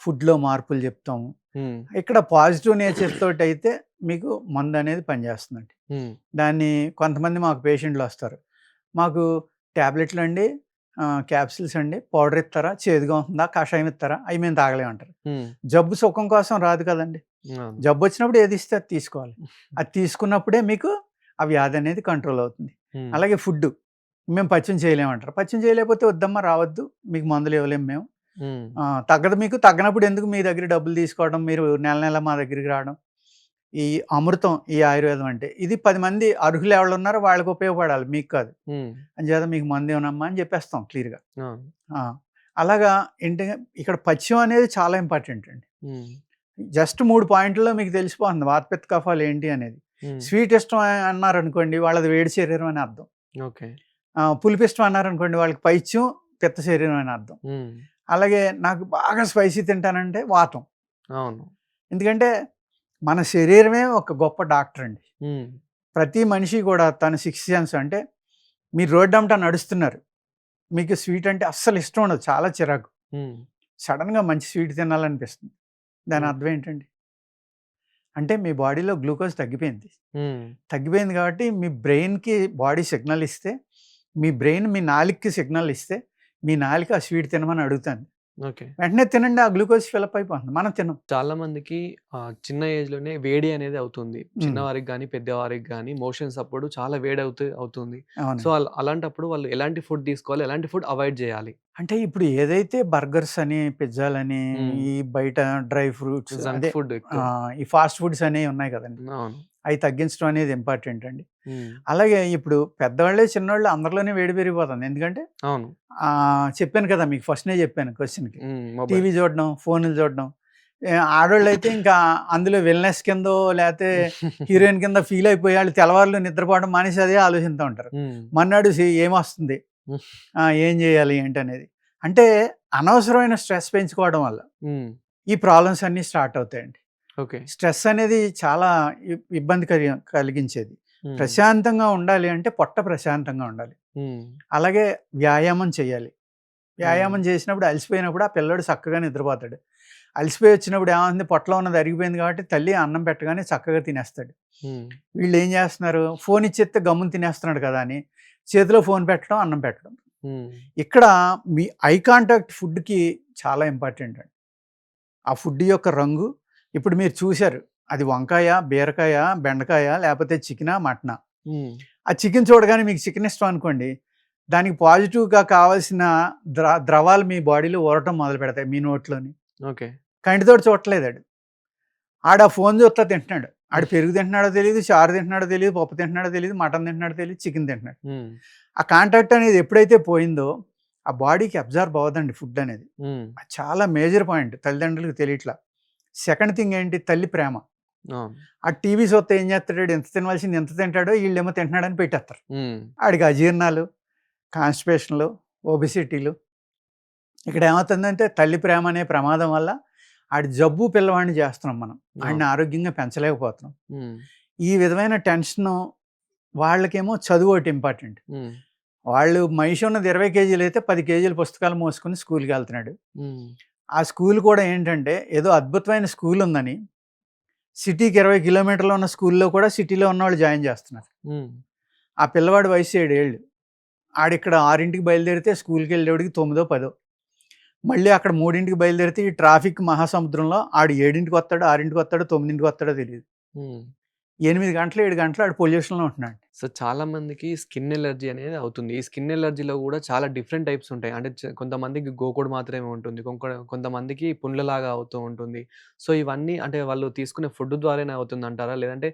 ఫుడ్‌లో మార్పులు చెప్తాము. హ్మ్. ఇక్కడ పాజిటివ్ నేచర్ తోటైతే మీకు మందనేది పనిచేస్తుందండి. హ్మ్. దాన్ని కొంతమంది మాకు పేషెంట్‌లొస్తారు. మాకు టాబ్లెట్లండి, క్యాప్సూల్స్ అండి, పౌడర్ ఇస్తారా? చేదుగా ఉంటుందా? కషాయం ఇస్తారా? అయి మేము తాగలేమంటారు. హ్మ్. జబ్బు సుఖం కోసం రాదు కదండీ! అవును. జబ్బొచ్చినప్పుడు ఏది ఇస్తే అది తీసుకోవాలి. అది తీసుకున్నప్పుడే మీకు ఆ వ్యాధి అనేది కంట్రోల్ అవుతుంది. హ్మ్. అలాగే ఫుడ్డు. మేము పచ్యం చేయలేమంటారు. పచ్యం చేయలేకపోతే వద్దమ్మా రావద్దు. మీకు మందులు ఇవ్వలేము మేము. హ్మ్. తగ్గదు మీకు. తగ్గనప్పుడు ఎందుకు మీ దగ్గర డబ్బులు తీసుకోవడం, మీరు నెల నెల మా దగ్గరికి రావడం. ఈ అమృతం ఈ ఆయుర్వేదం అంటే. ఇది 10 మంది అర్హులు ఎవళ్ళున్నారో వాళ్ళకి ఉపయోగపడాలి, మీకు కాదు. హ్మ్. అంచేత మీకు మందివ్వనమ్మా అని చెప్పేస్తాం క్లియర్‌గా. అవును. ఆ! అలాగా ఏంటి, ఇక్కడ పథ్యం అనేది చాలా ఇంపార్టెంట్ అండి. హ్మ్. జస్ట్ 3 పాయింట్‌ల్లో మీకు తెలిసిపోతుంది వాత, పిత్త, కఫాలు ఏంటి అనేది. హ్మ్. స్వీట్ ఇష్టం అన్నారనుకోండి వాళ్ళది వేడి శరీరం అని అర్థం. ఓకే. పులుపు ఇష్టం అన్నారనుకోండి వాళ్ళకి పైత్యం, పిత్త శరీరం అని అర్థం. హ్మ్. అలాగే నాకు బాగా స్పైసీ తింటానంటే వాతం. అవును. ఎందుకంటే మన శరీరమే ఒక గొప్ప డాక్టర్ అండి. హ్మ్. ప్రతి మనిషి కూడా తన సిక్స్త్ సెన్స్ అంటే, మీరు రోడ్డంట నడుస్తున్నారు. మీకు స్వీట్ అంటే అస్సలు ఇష్టం ఉండదు. చాలా చిరాకు. హ్మ్. సడెన్‌గా మంచి స్వీట్ తినాలనిపిస్తుంది. దాని ఓకే. అర్థం ఏంటండి? అంటే మీ బాడీలో గ్లూకోజ్ తగ్గిపోయింది. హ్మ్. తగ్గిపోయింది కాబట్టి మీ బ్రెయిన్‌కి బాడీ సిగ్నల్ ఇస్తే, మీ బ్రెయిన్ మీ నాలుకకి సిగ్నల్ ఇస్తే, మీ నాలుక ఆ స్వీట్ తినమని అడుగుతుంది. ఓకే. వెంటనే తినండి, ఆ గ్లూకోజ్ ఫిలప్ అయిపోతుంది. మనం తినం. చాలా మందికి చిన్న ఏజ్‌లోనే వేడి అనేది అవుతుంది. హ్మ్. చిన్నవారికి గాని, పెద్దవారికి గాని మోషన్స్ అప్పుడు చాలా అవుతుంది. సో, అవునండి. అలాంటప్పుడు వాళ్ళు ఎలాంటి ఫుడ్ తీసుకోవాలి? ఎలాంటి ఫుడ్ అవాయిడ్ జేయాలి? అంటే ఇప్పుడు ఏదైతే బర్గర్స్ అని, పిజ్జాలని, హ్మ్. ఈ బయట డ్రై ఫ్రూట్స్ జంక్ అదే ఫుడ్ ఎక్కువ. ఈ ఫాస్ట్ ఫుడ్స్ అనేవి ఉన్నాయి కదండీ! అవును. అయి తగ్గించడం అనేది ఇంపార్టెంట్ అండి. హ్మ్. అలాగే ఇప్పుడు పెద్దవాళ్ళే, చిన్నోళ్ళు అందరిలోనే వేడి పెరిగిపోతుంది. ఎందుకంటే అవును. చెప్పాను కదా! మీకు ఫస్ట్‌నే చెప్పాను క్వెషన్‌కి. హ్మ్. మొబైల్. టీవీ చూడడం, ఫోనులు చూడడం. ఆడోళ్ళైతే ఇంకా అందులో విల్‌నెస్ కిందో లేతే హీరోయిన్ కింద ఫీల్ అయిపోయి ఆళ్ళు తెల్లవార్లు నిద్రపోవడం మానేసి అదే ఆలోచిస్తా ఉంటారు. హ్మ్. మర్నాడు ఏమొస్తుంది? ఏం చేయాలి ఏంటనేది. అంటే అనవసరమైన స్ట్రెస్ పెంచుకోవడం వల్ల హ్మ్. ఈ ప్రాబ్లమ్స్ అన్నీ స్టార్ట్ అవుతాయండి. ఓకే. స్ట్రెస్ అనేది చాలా ఇబ్బంది కలిగించేది. హ్మ్. ప్రశాంతంగా ఉండాలి అంటే పొట్ట ప్రశాంతంగా ఉండాలి. హ్మ్. అలాగే వ్యాయామం చేయాలి. హ్మ్. వ్యాయామం చేసినప్పుడు అలసిపోయినప్పుడు ఆ పిల్లోడు చక్కగా నిద్రపోతాడు. అలసిపోయి వచ్చినప్పుడు ఏమవుతుంది, పొట్టలో ఉన్నది అరిగిపోయింది కాబట్టి తల్లి అన్నం పెట్టగానే చక్కగా తినేస్తాడు. హ్మ్. వీళ్ళేం చేస్తున్నారు, ఫోన్ ఇచ్చేస్తే గమ్మున తినేస్తున్నాడు కదా అని చేతిలో ఫోన్ పెట్టడం, అన్నం పెట్టడం. హ్మ్. ఇక్కడ మీ ఐ కాంటాక్ట్ ఫుడ్‌కి చాలా ఇంపార్టెంట్ అండి. ఆ ఫుడ్ యొక్క రంగు. ఇప్పుడు మీరు చూసారు. అది వంకాయ, బీరకాయ, బెండకాయ లేపోతే చికెనా, మటనా. హ్మ్. ఆ చికెన్ చూడగానే మీకు చికెన్ ఇష్టం అనుకోండి. దానికి పాజిటివ్‌గా కావాల్సిన ద్రవాలు మీ బాడీలో ఊరటం మొదలుపెడతాయి మీ నోట్లోని. ఓకే. కంటితోటి చూడట్లేదాడు. ఆడు ఆ ఫోను చూత్తా తింటున్నాడు. ఆడు పెరుగు తింటున్నాడో తెలీదు, చారు తింటున్నాడో తెలీదు, పప్పు తింటున్నాడో తెలీదు, మటన్ తింటున్నాడో తెలీదు, చికెన్ తింటున్నాడు. హ్మ్. ఆ కాంటాక్ట్ అనేది ఎప్పుడైతే పోయిందో, ఆ బాడీకి అబ్జార్బ్ అవ్వదండి ఫుడ్ అనేది. హ్మ్. అది చాలా మేజర్ పాయింట్ తల్లిదండ్రులకు తెలియట్లా. సెకండ్ థింగ్ ఏంటి తల్లి ప్రేమ. అవును. ఆ టీవీ చూస్తే ఏం చేస్తాడు, ఎంత తినవలసింది ఎంత తింటాడో ఈళ్ళేమో తింటున్నాడని పెట్టేస్తారు. హ్మ్. ఆడికి అజీర్ణాలు, కాన్‌స్టిపేషన్‌లు, ఒబెసిటీలు. ఇక్కడ ఏమవుతుందంటే తల్లి ప్రేమ అనే ప్రమాదం వల్ల ఆడి జబ్బు పిల్లవాడిని చేస్తున్నాం మనం. ఆడిని అవును. ఆరోగ్యంగా పెంచలేకపోతున్నాం. హ్మ్. ఈ విధమైన టెన్షను వాళ్ళకేమో చదువు ఒకటి ఇంపార్టెంట్. హ్మ్. వాళ్ళు మనిషి ఉన్నది 20 కేజీలైతే 10 కేజీల పుస్తకాలు మోసుకొని స్కూల్‌కెళ్తున్నాడు. హ్మ్. ఆ స్కూల్ కూడా ఏంటంటే ఏదో అద్భుతమైన స్కూల్ ఉందని సిటీకి 20 కిలోమీటర్లు ఉన్న స్కూల్‌లో కూడా సిటీలో ఉన్నవాళ్ళు జాయిన్ చేస్తున్నారు. హ్మ్. ఆ పిల్లవాడి వయసు 7 ఏళ్ళు. ఆడిక్కడ 6కి బయలుదేరితే స్కూల్‌కెళ్ళేవాడికి 9, 10. మళ్ళీ అక్కడ 3కి బయలుదేరితే ఈ ట్రాఫిక్ మహాసముద్రంలో ఆడు 7కి వస్తాడో, 6కి వస్తాడో, 9కి వస్తాడో తెలీదు. హ్మ్. 8 గంటలు, 7 గంటలు ఆడు పొల్యూషన్‌లో ఉంటున్నాడు. సో, చాలా మందికి స్కిన్ ఎలర్జీ అనేది అవుతుంది. ఈ స్కిన్ ఎలర్జీలో గూడా చాలా డిఫరెంట్ టైప్స్ ఉంటాయి. అంటే కొంతమందికి గోకుడు మాత్రమే ఉంటుంది. కొంతమందికి పుండ్లలాగా అవుతూ ఉంటుంది. సో, ఇవన్నీ అంటే వాళ్ళు తీసుకునే ఫుడ్ ద్వారానే అవుతుందంటారా? లేదంటే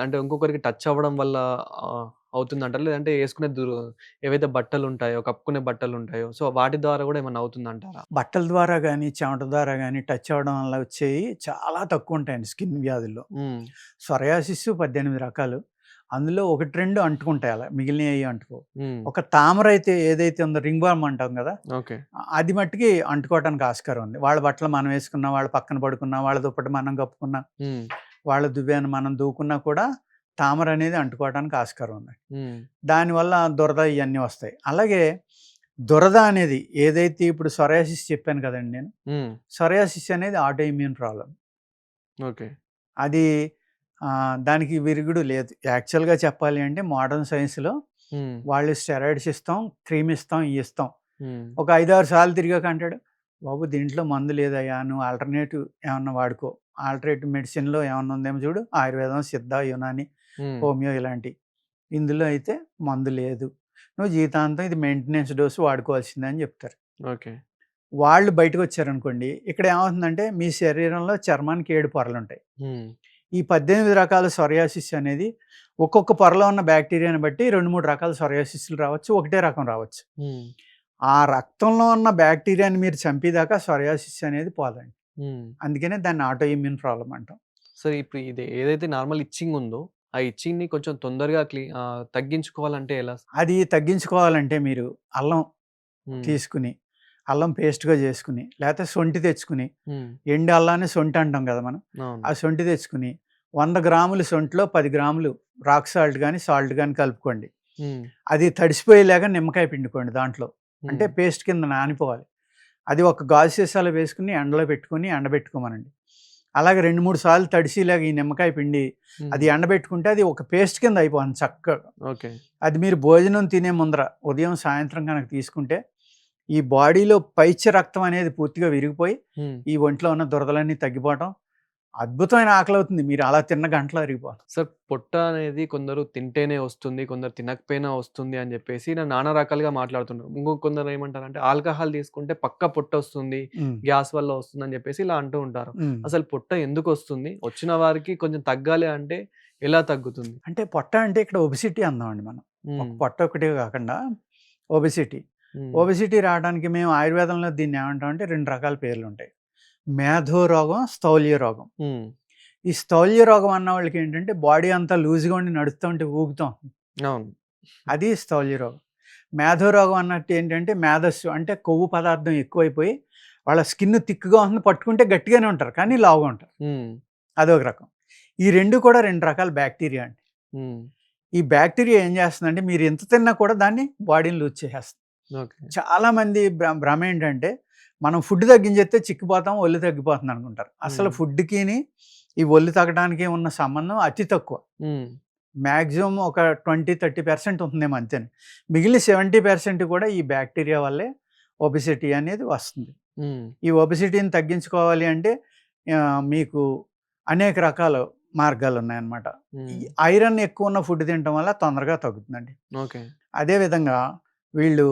అంటే ఇంకొకరికి టచ్ అవ్వడం వల్ల ఆహ్, అవుతుందంటారా? లేదంటే యేసుకునే ఏవైతే బట్టలుంటాయో, కప్పుకునే బట్టలుంటాయో సో, వాటి ద్వారా గూడా ఏమన్నా అవుతుందంటారా? బట్టల ద్వారా గానీ, చెమట ద్వారా గానీ, టచ్ అవ్వడం వల్ల వచ్చేయి చాలా తక్కువుంటాయండి స్కిన్ వ్యాధుల్లో. హ్మ్. సొరయాసిస్ 18 రకాలు. అందులో 1, 2 అంటుకుంటాయి అలా. మిగిలినయేయి అంటుకోవు. హ్మ్. ఒక తామర అయితే ఏదైతే ఉందో రింగ్ వార్మ్ అంటాం గదా! ఓకే. అది మట్టికి అంటుకోవటానికి ఆస్కారం ఉంది. వాళ్ళ బట్టలు మనం వేసుకున్నా, వాళ్ళ పక్కన పడుకున్నా, వాళ్ళ దుప్పటి మనం కప్పుకున్నా, హ్మ్. వాళ్ళ దువ్వెన మనం దూకున్నా కూడా తామర అనేది అంటుకోవడానికి ఆస్కారం ఉంది. హ్మ్. దానివల్ల దురద ఇయన్నీ వస్తాయి. అలాగే దురద అనేది ఏదైతే ఇప్పుడు సొరయాసిస్ చెప్పాను కదండీ నేను. హ్మ్. సొరయాసిస్ అనేది ఆటో ఇమ్యూన్ ప్రాబ్లమ్. ఓకే. అది దానికి విరుగుడు లేదు. యాక్చువల్‌గా చెప్పాలి అంటే మోడర్న్ సైన్స్‌లో హ్మ్. వాళ్ళు స్టెరాయిడ్స్ ఇస్తాం, క్రీమ్ ఇస్తాం, ఇయి ఇస్తాం. హ్మ్. ఒక 5, 6 సార్లు తిరిగాక అంటాడు, "బాబు దీంట్లో మందు లేదయ్యా! నువ్వు ఆల్టర్‌నేటివ్ ఏమన్నా వాడుకో. ఆల్టర్‌నేటివ్ మెడిసిన్‌లో ఏమన్నా ఉందేమో చూడు. ఆయుర్వేదం, సిద్ధ, యునాని, హ్మ్. హోమియో ఇలాంటియి. ఇందులో అయితే మందు లేదు. నువ్వు జీవితాంతం ఇది మెయింటెనెన్స్ డోస్ వాడుకోవాల్సిందే" అని చెప్తారు. ఓకే. వాళ్ళు బయటకొచ్చారనుకోండి, ఇక్కడ ఏమవుతుందంటే మీ శరీరంలో చర్మానికి 7 పొరలుంటాయి. హ్మ్. ఈ 18 రకాల సొరియాసిస్ అనేది ఒక్కొక్క పొరలో ఉన్న బ్యాక్టీరియాని బట్టి 2, 3 రకాల సొరియాసిస్‌లు రావచ్చు. ఒకటే రకం రావచ్చు. హ్మ్. ఆ రక్తంలో ఉన్న బ్యాక్టీరియాని మీరు చంపేదాకా సొరియాసిస్ అనేది పోదండి. హ్మ్. అందుకనే దాన్ని ఆటో ఇమ్యూన్ ప్రాబ్లమ్ అంటాం. సో, ఇప్పుడు ఇది ఏదైతే నార్మల్ ఇచ్చింగ్ ఉందో, ఆ ఇచ్చింగ్‌ని కొంచెం తొందరగా తగ్గించుకోవాలంటే ఎలా? అది తగ్గించుకోవాలంటే మీరు అల్లం హ్మ్. తీసుకుని, అల్లం పేస్ట్‌గా చేసుకొని, లేతే సొంఠి తెచ్చుకొని, హ్మ్. ఎండు అల్లాన్ని సొంఠి అంటాం కదా మనం. అవును. ఆ సొంఠి తెచ్చుకొని 100 గ్రాములు సొంఠిలో 10 గ్రాములు రాక్ సాల్ట్ గాని, సాల్ట్ గాని కలుపుకోండి. హ్మ్. అది తడిసిపోయేలాగా నిమ్మకాయ పిండుకోండి దాంట్లో. అంటే హ్మ్. పేస్ట్ కింద నానిపోవాలి. అది ఒక గాజు సీసాలో వేసుకొని ఎండలో పెట్టుకొని ఎండబెట్టుకోమనండి. అలాగే 2, 3 సార్లు తడిసేలాగా ఈ నిమ్మకాయ పిండి హ్మ్. అది ఎండబెట్టుకుంటే అది ఒక పేస్ట్ కింద అయిపోతుంది చక్కగా. ఓకే. అది మీరు భోజనం తినే ముందర ఉదయం, సాయంత్రం గనక తీసుకుంటే ఈ బాడీలో పైచ్య రక్తం అనేది పూర్తిగా విరిగిపోయి హ్మ్. ఈ ఒంట్లో ఉన్న దురదలన్నీ తగ్గిపోవటం. అద్భుతమైన ఆకలవుతుంది. మీరు అలా తిన్న గంటలో అరిగిపోతారు. సార్ పొట్ట అనేది కొందరు తింటేనే వస్తుంది, కొందరు తినకపోయినా వస్తుంది అని జెప్పేసి నానా రకాలుగా మాట్లాడుతున్నారు. కొందరు ఏమంటారంటే ఆల్కహాల్ తీసుకుంటే పక్కా పొట్టొస్తుంది, హ్మ్. గ్యాస్ వల్ల వస్తుందని జెప్పేసి ఇలా అంటూ ఉంటారు. హ్మ్. అసలు పొట్ట ఎందుకొస్తుంది? వచ్చిన వారికి కొంచెం తగ్గాలి అంటే ఎలా తగ్గుతుంది? అంటే పొట్ట అంటే ఇక్కడ ఒబెసిటీ అందామండి మనం. ఒక హ్మ్. పొట్ట ఒకటే కాకుండా ఒబెసిటీ. హ్మ్. ఒబెసిటీ రావడానికి మేము ఆయుర్వేదంలో దీన్ని ఏమంటామంటే 2 రకాల పేర్లుంటాయి. మేధో రోగం, స్థౌల్య రోగం. హ్మ్. ఈ స్థౌల్య రోగం అన్న వాళ్ళకేంటంటే బాడీ అంతా లూజ్‌గా ఉండి నడుస్తూ ఉంటే ఊగుతాం. అవును. అది స్థౌల్య రోగం. మేధో రోగం అన్నట్టు ఏంటంటే మేధస్సు అంటే కొవ్వు పదార్థం ఎక్కువైపోయి వాళ్ళ స్కిన్ థిక్‌గా ఉంటుంది. పట్టుకుంటే గట్టిగానే ఉంటారు. కానీ లావుగా ఉంటారు. హ్మ్. అదొక రకం. ఈ 2 కూడా 2 రకాల బ్యాక్టీరియా అండి. హ్మ్. ఈ బ్యాక్టీరియా ఏం చేస్తుందంటే మీరు ఎంత తిన్నా కూడా దాన్ని బాడీని లూజ్ చేసేస్తుంది. ఓకే. చాలామంది భ్రమ ఏంటంటే మనం ఫుడ్ తగ్గించేస్తే చిక్కిపోతాం, ఒళ్ళు తగ్గిపోతుంది అనుకుంటారు. అసలు హ్మ్. ఫుడ్‌కిని ఈ ఒళ్ళు తగ్గడానికి ఉన్న సంబంధం అతి తక్కువ. హ్మ్. మాక్సిమం ఒక 20, 30% ఉంటుందేమో అంతేను. మిగిలిన 70% కూడా ఈ బ్యాక్టీరియా వల్లే ఒబెసిటీ అనేది వస్తుంది. హ్మ్. ఈ ఒబెసిటీని తగ్గించుకోవాలి అంటే మీకు అనేక రకాల మార్గాలున్నాయన్నమాట. ఈ హ్మ్. ఐరన్ ఎక్కువ ఉన్న ఫుడ్ తినటం వల్ల తొందరగా తగ్గుతుందండి. ఓకే. అదే విధంగా వీళ్ళు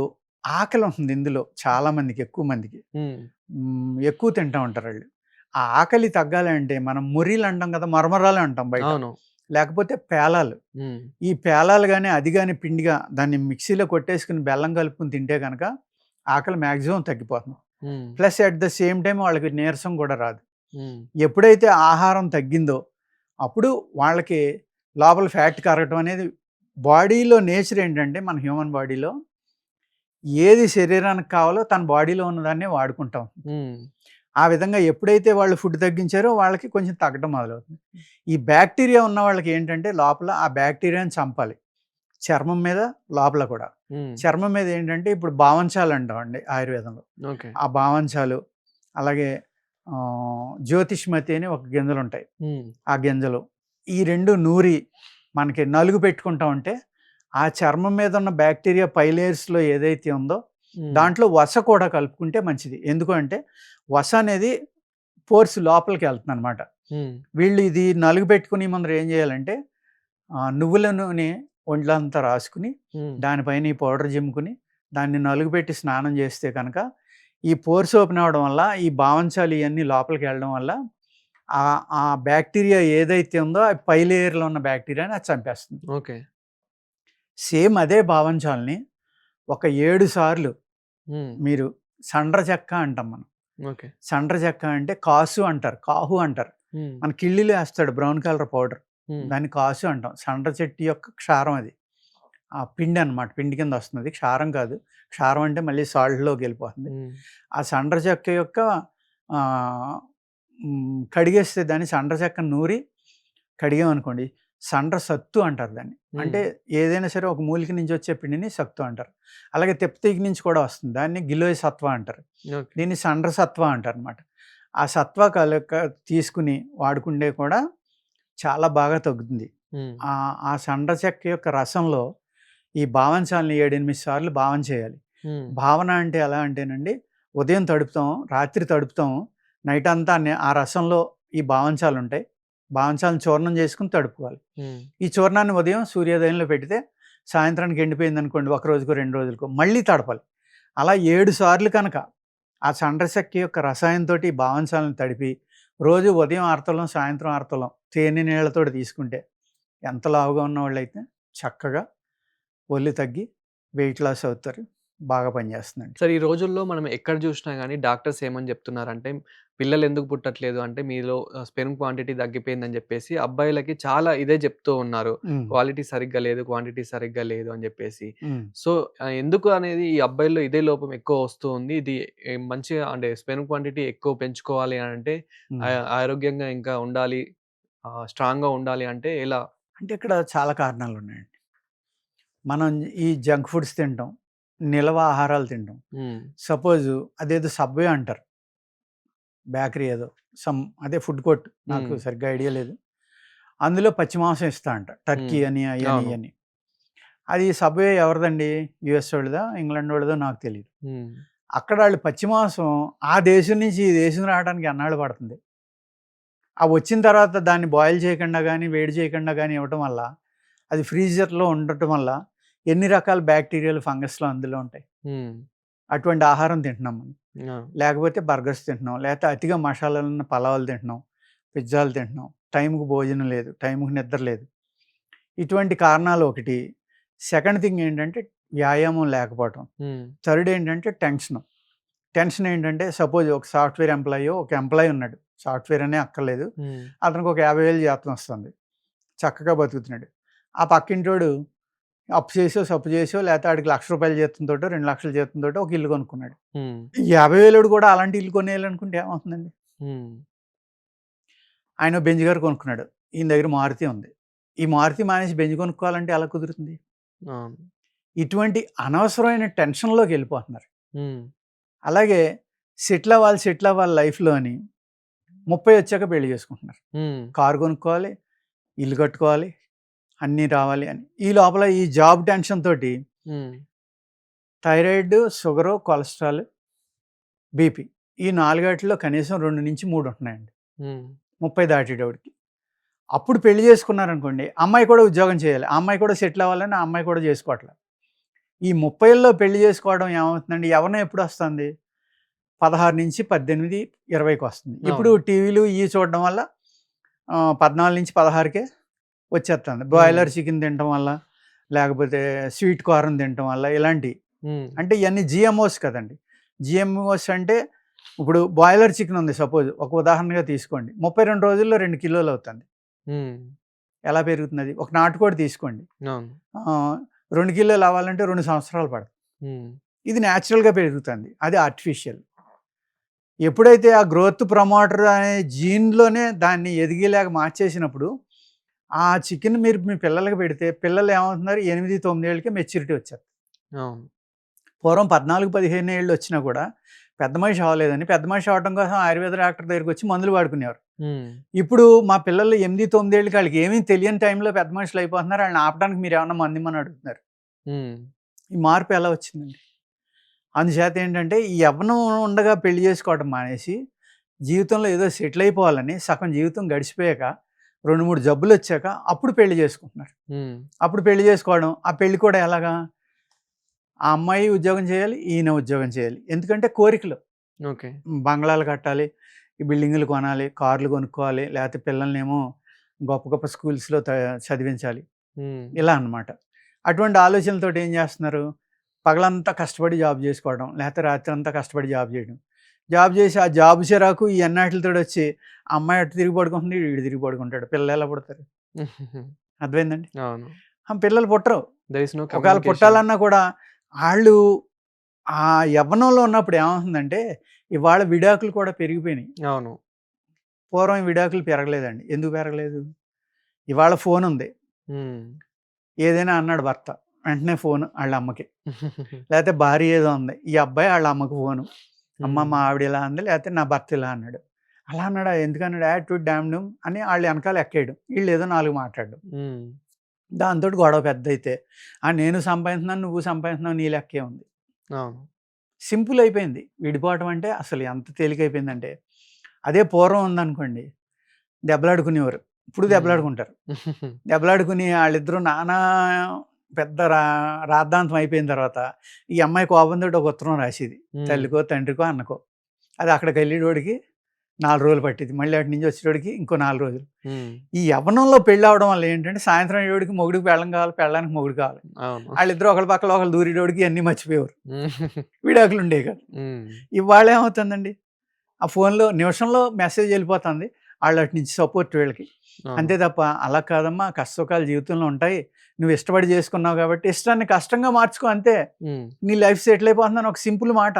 ఆకలి ఉంటుంది ఇందులో చాలా మందికి, ఎక్కువ మందికి. హ్మ్. ఎక్కువ తింటా ఉంటారాళ్ళు. ఆ ఆకలి తగ్గాలంటే మనం మురీలు అంటాం కదా! మరమరాలు అంటాం బయట. అవును. లేకపోతే పేలాలు. హ్మ్. ఈ పేలాలు గాని, అది గాని పిండిగా దాన్ని మిక్సీలో కొట్టేసుకొని బెల్లం కలుపుకొని తింటే గనక ఆకలి మాక్సిమం తగ్గిపోతుంది. హ్మ్. Plus at the same time వాళ్ళకి నీరసం కూడా రాదు. హ్మ్. ఎప్పుడైతే ఆహారం తగ్గిందో అప్పుడు వాళ్ళకి లోపల ఫ్యాట్ కరగటం అనేది బాడీలో నేచర్ ఏంటంటే మన హ్యూమన్ బాడీలో ఏది శరీరానికి కావాలో తన బాడీలో ఉన్నదాన్నే వాడుకుంటాం. హ్మ్. ఆ విధంగా ఎప్పుడైతే వాళ్ళు ఫుడ్ తగ్గించారో వాళ్ళకి కొంచెం తగ్గడం మొదలవుతుంది. ఈ బ్యాక్టీరియా ఉన్న వాళ్ళకి ఏంటంటే లోపల ఆ బ్యాక్టీరియాని చంపాలి. చర్మం మీద, లోపల కూడా. హ్మ్. చర్మం మీద ఏంటంటే ఇప్పుడు బావంచాలు అంటామండి ఆయుర్వేదంలో. ఓకే. ఆ బావంచాలు అలాగే జ్యోతిష్మతి అని ఒక గింజలుంటాయి. హ్మ్. ఆ గింజలు. ఈ 2 నూరి మనకి నలుగు పెట్టుకుంటామంటే ఆ చర్మం మీద ఉన్న బ్యాక్టీరియా పై లేయర్స్‌లో ఏదైతే ఉందో హ్మ్. దాంట్లో వస కూడా కలుపుకుంటే మంచిది. ఎందుకు అంటే వస అనేది పోర్స్ లోపలికెళ్తుందనమాట. హ్మ్. వీళ్ళు ఇది నలుగు పెట్టుకుని ముందర ఏం చేయాలంటే నువ్వుల నూనె ఒంట్లంతా రాసుకుని, హ్మ్. దానిపైన ఈ పౌడర్ జిమ్ముకుని, దాన్ని నలుగుపెట్టి స్నానం చేస్తే కనుక, ఈ పోర్స్ ఓపెన్ అవ్వడం వల్ల, ఈ బావంచాలు ఇయన్నీ లోపలికెళ్ళడం వల్ల, ఆ బ్యాక్టీరియా ఏదైతే ఉందో, ఆ పై లేయర్‌లో ఉన్న బ్యాక్టీరియాని అది చంపేస్తుంది. ఓకే. సేమ్ అదే బావంచాలని ఒక 7 సార్లు హ్మ్. మీరు సండ్ర చెక్క అంటాం మనం. ఓకే. సండ్ర చెక్క అంటే కాసు అంటారు. కాహు అంటారు. హ్మ్. మన కిళ్ళిలో ఏస్తాడు బ్రౌన్ కలర్ పౌడర్. హ్మ్. దాన్ని కాసు అంటాం. సండ్ర చెట్టు యొక్క క్షారం అది. ఆ పిండనమాట. పిండి కింద వస్తుంది. క్షారం కాదు. క్షారం అంటే మళ్ళీ సాల్ట్‌లోకెళ్ళిపోతుంది. హ్మ్. ఆ సండ్ర చెక్క యొక్క ఆహ్, కడిగేస్తే దాన్ని సండ్ర చెక్కను నూరి కడిగామనుకోండి, సండ్ర సత్తు అంటారు దాన్ని. హ్మ్. అంటే ఏదైనా సరే ఒక మూలిక నుంచి వచ్చే పిండిని సత్తు అంటారు. అలాగే తిప్పతీగ నుంచి కూడా వస్తుంది. దాన్ని గిలోయ్ సత్వ అంటారు. ఓకే. దీన్ని సండ్ర సత్వ అంటారనమాట. ఆ సత్వ తీసుకుని వాడుకుంటే కూడా చాలా బాగా తగ్గుతుంది. హ్మ్. ఆ సండ్ర చెక్క యొక్క రసంలో ఈ భావంచాలని 7, 8 సార్లు భావన చేయాలి. హ్మ్. భావన అంటే ఎలా అంటేనండి, ఉదయం తడుపుతాం, రాత్రి తడుపుతాం, నైట్ అంతా ఆ రసంలో ఈ భావంచాలుంటాయి. భావంచాలను చూర్ణం చేసుకొని తడుపుకోవాలి. హ్మ్. ఈ చూర్ణాన్ని ఉదయం సూర్యోదయంలో పెడితే సాయంత్రానికి ఎండిపోయిందనుకోండి, ఒక రోజుకో, 2 రోజులకో మళ్ళీ తడపాలి. అలా 7 సార్లు కనుక ఆ సండ్ర చెక్క యొక్క రసాయనంతోటి ఈ భావంచాలను తడిపి, రోజు ఉదయం అరతలం, సాయంత్రం అరతలం తేనె నీళ్ళతోటి తీసుకుంటే ఎంత లావుగా ఉన్నవాళ్ళైతే చక్కగా ఒళ్ళు తగ్గి వెయిట్ లాస్ అవుతారు. బాగా పనిచేస్తుందండి. సరే ఈ రోజుల్లో మనం ఎక్కడ జూషినా గాని డాక్టర్స్ ఏమని జెప్తున్నారంటే, పిల్లలెందుకు పుట్టట్లేదు అంటే మీలో స్పెర్మ్ క్వాంటిటీ తగ్గిపోయిందని జెప్పేసి అబ్బాయిలకి చాలా ఇదే జెప్తూ ఉన్నారు. హ్మ్. క్వాలిటీ సరిగ్గా లేదు, క్వాంటిటీ సరిగ్గా లేదు అని జెప్పేసి. హ్మ్. సో, ఎందుకు అనేది ఈ అబ్బాయిల్లో ఇదే లోపం ఎక్కువ వస్తూ ఉంది. ఇది మంచిగా అంటే స్పెర్మ్ క్వాంటిటీ ఎక్కువ పెంచుకోవాలి అనంటే హ్మ్. ఆరోగ్యంగా ఇంకా ఉండాలి, స్ట్రాంగ్‌గా ఉండాలి అంటే ఎలా? అంటే ఇక్కడ చాలా కారణాలున్నాయండి. మనం ఈ జంక్ ఫుడ్స్ తింటాం. నిలవ ఆహారాలు తింటాం. హ్మ్. సపోజు అదేదో సబ్వే అంటారు. బేకరీ ఏదో అదే ఫుడ్ కోర్ట్. నాకు హ్మ్. సరిగ్గా ఐడియా లేదు. అందులో పచ్చి మాంసం ఇస్తా అంట. టర్కీ హ్మ్. అని, అయ్యని, అవును. ఇయ్యని. అది సబ్వే ఎవరిదండి? యూఎస్ ఓళ్ళదా? ఇంగ్లాండ్ ఓళ్ళదో నాకు తెలీదు. హ్మ్. అక్కడ ఆళ్ళు పచ్చి మాంసం ఆ దేశం నుంచి ఈ దేశం రావడానికి ఎన్నాళ్ళు పడుతుంది. ఆ వచ్చిన తర్వాత దాన్ని బాయిల్ చేయకుండా గానీ, వేడి చేయకుండా గానీ ఇవ్వటం వల్ల, అది ఫ్రీజర్‌లో ఉండటం వల్ల ఎన్ని రకాల బ్యాక్టీరియాలు, ఫంగస్‌లు అందులో ఉంటాయి. హ్మ్. అటువంటి ఆహారం తింటున్నాం మనం. ఆ! లేకపోతే బర్గర్స్ తింటున్నాం. లేకపోతే అతిగా మసాలాలున్న పలావులు తింటున్నాం. పిజ్జాలు తింటున్నాం. టైంకి భోజనం లేదు. టైంకి నిద్ర లేదు. ఇటువంటి కారణాలు ఒకటి. సెకండ్ థింగ్ ఏంటంటే వ్యాయామం లేకపోవటం. హ్మ్. థర్డ్ ఏంటంటే టెన్షను. టెన్షన్ ఏంటంటే సపోజ్ ఒక సాఫ్ట్‌వేర్ ఎంప్లాయో, ఒక ఎంప్లాయీ ఉన్నాడు. సాఫ్ట్‌వేర్ అనే అక్కర్లేదు. హ్మ్. అతనికి ఒక 50,000 జీతం వస్తుంది. చక్కగా బతుకుతున్నాడు. ఆ పక్కింటోడు అప్పు చేసో, సప్పు చేసో లేతే ఆడికి రూ. 1,00,000 జీతంతోటో, 2,00,000 జీతంతోటో ఒక ఇల్లు కొనుక్కున్నాడు. హ్మ్. ఈ 50,000 కూడా అలాంటి ఇల్లు కొనేయాలనుకుంటే ఏమవుతుందండి? హ్మ్. ఆయన బెంజ్ కార్ కొనుక్కున్నాడు. ఈయన దగ్గర మారుతి ఉంది. ఈ మారుతి మానేసి బెంజ్ కొనుక్కోవాలంటే ఎలా కుదురుతుంది? అవును. ఇటువంటి అనవసరమైన టెన్షన్‌లోకెళ్ళిపోతున్నారు. హ్మ్. అలాగే సెటిల్ అవ్వాలి లైఫ్‌లో అని 30 వచ్చాక పెళ్లి చేసుకుంటున్నారు. హ్మ్. కారు కొనుక్కోవాలి, ఇల్లు కట్టుకోవాలి, అన్నీ రావాలి అని. ఈ లోపల ఈ జాబ్ టెన్షన్ తోటి హ్మ్. థైరాయిడ్, షుగరు, కొలెస్ట్రాల్, బీపీ ఈ 4 కనీసం 2-3 ఉంటున్నాయండి. హ్మ్. 30 దాటేటప్పటికి. అప్పుడు పెళ్లి చేసుకున్నారనుకోండి, అమ్మాయి కూడా ఉద్యోగం చేయాలి. ఆ అమ్మాయి కూడా సెటిల్ అవ్వాలని ఆ అమ్మాయి కూడా చేసుకోవట్లే. ఈ 30ల్లో పెళ్లి చేసుకోవడం ఏమవుతుందండి, యవ్వనం ఎప్పుడొస్తుంది? 16-18, 20కి వస్తుంది. ఇప్పుడు అవును. టీవీలు ఇయి చూడడం వల్ల 14-16కే వచ్చేస్తుంది. హ్మ్. బాయిలర్ చికెన్ తినటం వల్ల, లేకపోతే స్వీట్ కార్న్ తినటం వల్ల ఇలాంటియి. హ్మ్. అంటే ఇయన్నీ జీఎంఓస్ కదండీ. జీఎంఓస్ అంటే ఇప్పుడు బాయిలర్ చికెన్ ఉంది సపోజ్ ఒక ఉదాహరణగా తీసుకోండి. 32 రోజుల్లో 2 కిలోలు అవుతుంది. హ్మ్. ఎలా పెరుగుతుందది? ఒక నాటుకోడి తీసుకోండి. అవును. 2 కిలోలు అవ్వాలంటే 2 సంవత్సరాలు పడుతుంది. హ్మ్. ఇది నేచురల్‌గా పెరుగుతుంది. అది ఆర్టిఫిషియల్. ఎప్పుడైతే ఆ గ్రోత్ ప్రమోటర్ అనే జీన్‌లోనే దాన్ని ఎదిగేలాగా మార్చేసినప్పుడు, ఆ చికెన్ మీరు మీ పిల్లలకి పెడితే పిల్లలు ఏమవుతున్నారు 8, 9 ఏళ్ళకే మెచ్యూరిటీ వచ్చేస్తుంది. అవును. పూర్వం 14, 15 ఏళ్ళు వచ్చినా కూడా పెద్ద మనిషి అవ్వలేదని, పెద్ద మనిషి అవ్వడం కోసం ఆయుర్వేద డాక్టర్ దగ్గరికొచ్చి మందులు వాడుకునేవారు. హ్మ్. ఇప్పుడు మా పిల్లలు 8, 9 ఏళ్ళకి ఆళ్ళకి ఏమీ తెలియని టైంలో పెద్ద మనుషులు అయిపోతున్నారు. ఆళ్ళని ఆపడానికి మీరేమన్నా మందిమ్మని అడుగుతున్నారు. హ్మ్. ఈ మార్పు ఎలా వచ్చిందండి? అందుచేత ఏంటంటే, ఈ యవ్వనం ఉండగా పెళ్లి చేసుకోవడం మానేసి, జీవితంలో ఏదో సెటిల్ అయిపోవాలని సగం జీవితం గడిచిపోయాక 2, 3 జబ్బులొచ్చాక అప్పుడు పెళ్లి చేసుకుంటున్నారు. హ్మ్. అప్పుడు పెళ్లి చేసుకోవడం, ఆ పెళ్లి కూడా ఎలాగా? ఆ అమ్మాయి ఉద్యోగం చేయాలి, ఈయన ఉద్యోగం చేయాలి. ఎందుకంటే కోరికలు. ఓకే. బంగళాలు కట్టాలి, ఈ బిల్డింగులు కొనాలి, కార్లు కొనుక్కోవాలి, లేకపోతే పిల్లల్నేమో గొప్ప గొప్ప స్కూల్స్‌లో చదివించాలి. హ్మ్. ఇలా అన్నమాట. అటువంటి ఆలోచనలతోటి ఏం చేస్తున్నారు? పగలంతా కష్టపడి జాబ్ చేసుకోవడం, లేకపోతే రాత్రంతా కష్టపడి జాబ్ చేయడం. జాబ్ చేసి ఆ జాబ్ చిరాకు ఈ ఎన్నాటిలతోటొచ్చి ఆ అమ్మాయి అటు తిరిగి పడుకుంటుంది, ఈడు తిరిగి పడుకుంటాడు. పిల్లలెలా పుడతారు? అర్థమైందండి? అవును. పిల్లలు పుట్టరు. దేర్ ఈస్ నో ఒకవేళ కమ్యూనికేషన్. పుట్టాలన్నా కూడా ఆళ్ళు ఆ యవ్వనంలో ఉన్నప్పుడు ఏమవుతుందంటే, ఇవాళ విడాకులు కూడా పెరిగిపోయినాయి. అవును. పూర్వం విడాకులు పెరగలేదండి. ఎందుకు పెరగలేదు? ఇవాళ ఫోనుంది. హ్మ్. ఏదైనా అన్నాడు భర్త. వెంటనే ఫోను ఆళ్ళమ్మకి. లేతే భార్య ఏదో ఉంది. ఈ అబ్బాయి ఆళ్ళ అమ్మకి ఫోను. అమ్మ హ్మ్. మా ఆవిడ ఇలా అంది. లేతే నా భర్త ఇలా అన్నాడు. అలా అన్నాడా? ఎందుకన్నాడు? యాటిట్యూడ్ డామ్‌డమ్ అని ఆళ్ళ ఎనకాల ఎక్కేయడం. ఈళ్ళేదో 4 మాట్లాడడం. హ్మ్. దాంతోటి గొడవ పెద్దయితే, నేను సంపాదిస్తున్నాను, నువ్వు సంపాదిస్తున్నావు నీ లెక్కే ఉంది. అవును. సింపుల్ అయిపోయింది. విడిపోవటం అంటే అసలు ఎంత తేలికైపోయిందంటే, అదే పూర్వం ఉందనుకోండి, దెబ్బలాడుకునేవారు. ఇప్పుడు హ్మ్. దెబ్బలాడుకుంటారు. దెబ్బలాడుకుని ఆళ్ళిద్దరూ నానా పెద్ద రాద్ధాంతం అయిపోయిన తర్వాత, ఈ అమ్మాయి కోపంతోటి ఒక ఉత్తరం రాసేది. హ్మ్. తల్లికో, తండ్రికో, అన్నకో. అది అక్కడికెళ్ళేటోడికి 4 రోజులు పట్టిద్ది. మళ్ళీ అటు నుంచి వచ్చేటోడికి ఇంకో 4 రోజులు. హ్మ్. ఈ యవ్వనంలో పెళ్ళవ్వడం వల్ల ఏంటంటే, సాయంత్రం అయ్యేటోడికి మొగుడికి పెళ్ళాం కావాలి, పెళ్ళానికి మొగుడు కావాలి. అవును. ఆళ్ళిద్దరూ ఒకళ్ళ పక్కల ఒకళ్ళు దూరేటోడికి ఇయన్నీ మర్చిపోయేవారు. హ్మ్. విడాకులుండేవి కాదు. హ్మ్. ఇవాళేమవుతుందండి, ఆ ఫోన్‌లో నిమిషంలో మెసేజ్ ఎళ్ళిపోతుంది. ఆళ్ళటు నుంచి సపోర్ట్ వీళ్ళకి. అవును. అంతే తప్ప, అలా కాదమ్మా కష్టసుఖాలు జీవితంలో ఉంటాయి. నువ్వు ఇష్టపడి చేసుకున్నావు కాబట్టి, ఇష్టాన్ని కష్టంగా మార్చుకో అంతే. హ్మ్. నీ లైఫ్ సెటిల్ అయిపోతుందని ఒక సింపుల్ మాట.